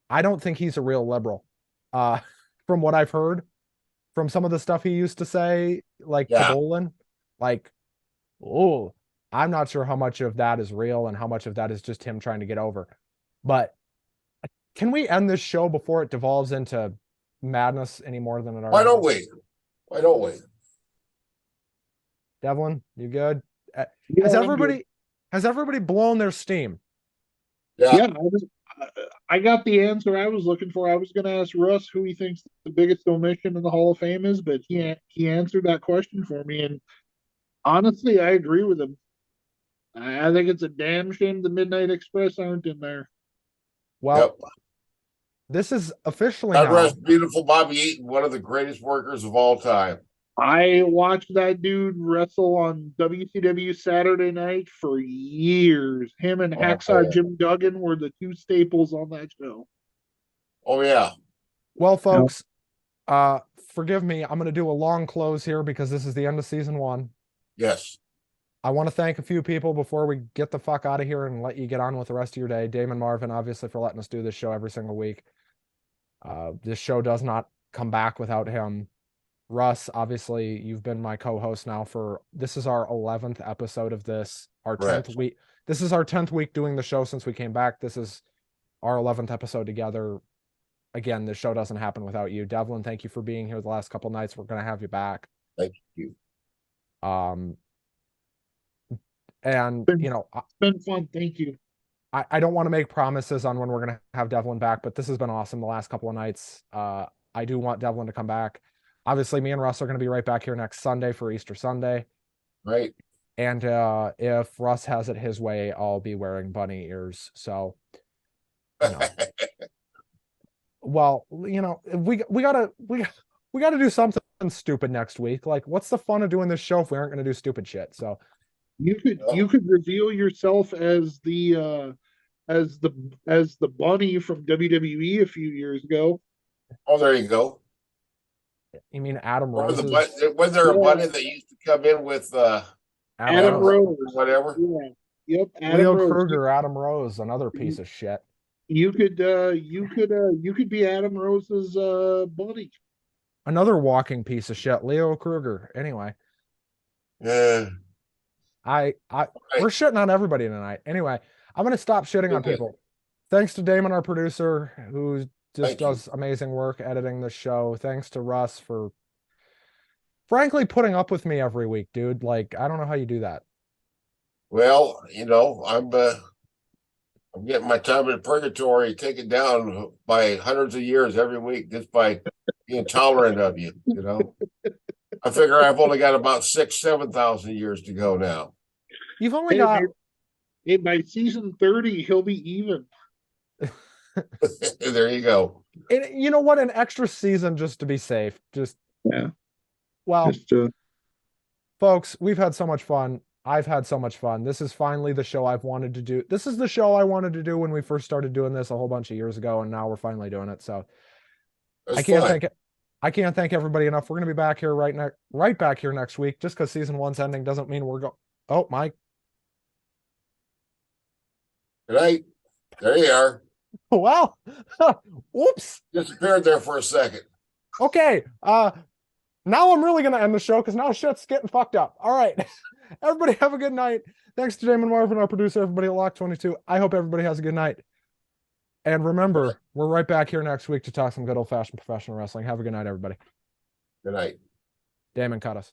I don't think he's a real liberal. From what I've heard, from some of the stuff he used to say, like to Bolin, like, oh, I'm not sure how much of that is real and how much of that is just him trying to get over. But can we end this show before it devolves into madness any more than it already? Why don't we? Devlin, you good? Has everybody blown their steam? Yeah, I got the answer I was looking for. I was going to ask Russ who he thinks the biggest omission in the Hall of Fame is, but he answered that question for me, and honestly, I agree with him. I think it's a damn shame the Midnight Express aren't in there. Well, this is officially God rest beautiful Bobby Eaton, one of the greatest workers of all time. I watched that dude wrestle on WCW Saturday Night for years. Him and Hacksaw Jim Duggan were the two staples on that show. Oh, yeah. Well, folks, forgive me. I'm going to do a long close here because this is the end of season 1. Yes. I want to thank a few people before we get the fuck out of here and let you get on with the rest of your day. Damon Marvin, obviously, for letting us do this show every single week. This show does not come back without him. Russ, obviously, you've been my co-host now this is our 11th episode of this, our 10th week. This is our 10th week doing the show since we came back. This is our 11th episode together. again, this show doesn't happen without you. Devlin, thank you for being here the last couple nights. We're gonna have you back. Thank you. And you know, It's been fun. Thank you. I don't want to make promises on when we're gonna have Devlin back, but this has been awesome the last couple of nights. I do want Devlin to come back. Obviously, me and Russ are gonna be right back here next Sunday for Easter Sunday. Right. And if Russ has it his way, I'll be wearing bunny ears. So, you know. Well, you know, we gotta do something stupid next week. Like, what's the fun of doing this show if we aren't gonna do stupid shit? So You could reveal yourself as the bunny from WWE a few years ago. Oh, there you go. you mean Adam Or Rose's was there a Yeah. bunny that used to come in with Adam Rose. whatever? Yeah. Yep. Adam Leo Rose. Kruger, Adam Rose, another piece of shit. You could be Adam Rose's buddy. Another walking piece of shit. Leo Kruger. Anyway, Yeah. we're shitting on everybody tonight. Anyway, I'm gonna stop shitting on Okay. people. Thanks to Damon, our producer, who just Thank you. does amazing work editing the show. Thanks to Russ for frankly putting up with me every week, dude. Like, I don't know how you do that. Well, you know, I'm getting my time in purgatory taken down by hundreds of years every week just by being tolerant of you. You know, I figure I've only got about 7,000 years to go now. You've only Hey, got Hey, by season 30, he'll be even. There you go. you know what, an extra season just to be safe. Just Yeah. well, Just folks, we've had so much fun. I've had so much fun. This is finally the show I've wanted to do. This is the show I wanted to do when we first started doing this a whole bunch of years ago, and now we're finally doing it. So It's I can't fun. thank everybody enough. We're gonna be back here right back here next week. Just because season one's ending doesn't mean we're going. Oh, Mike. Good night. There you are. Well, whoops. Disappeared there for a second. Okay. Now I'm really gonna end the show because now shit's getting fucked up. All right. Everybody have a good night. Thanks to Damon Marvin, our producer, everybody at Lock 22. I hope everybody has a good night. And remember, we're right back here next week to talk some good old-fashioned professional wrestling. Have a good night, everybody. Good night. Damon, cut us.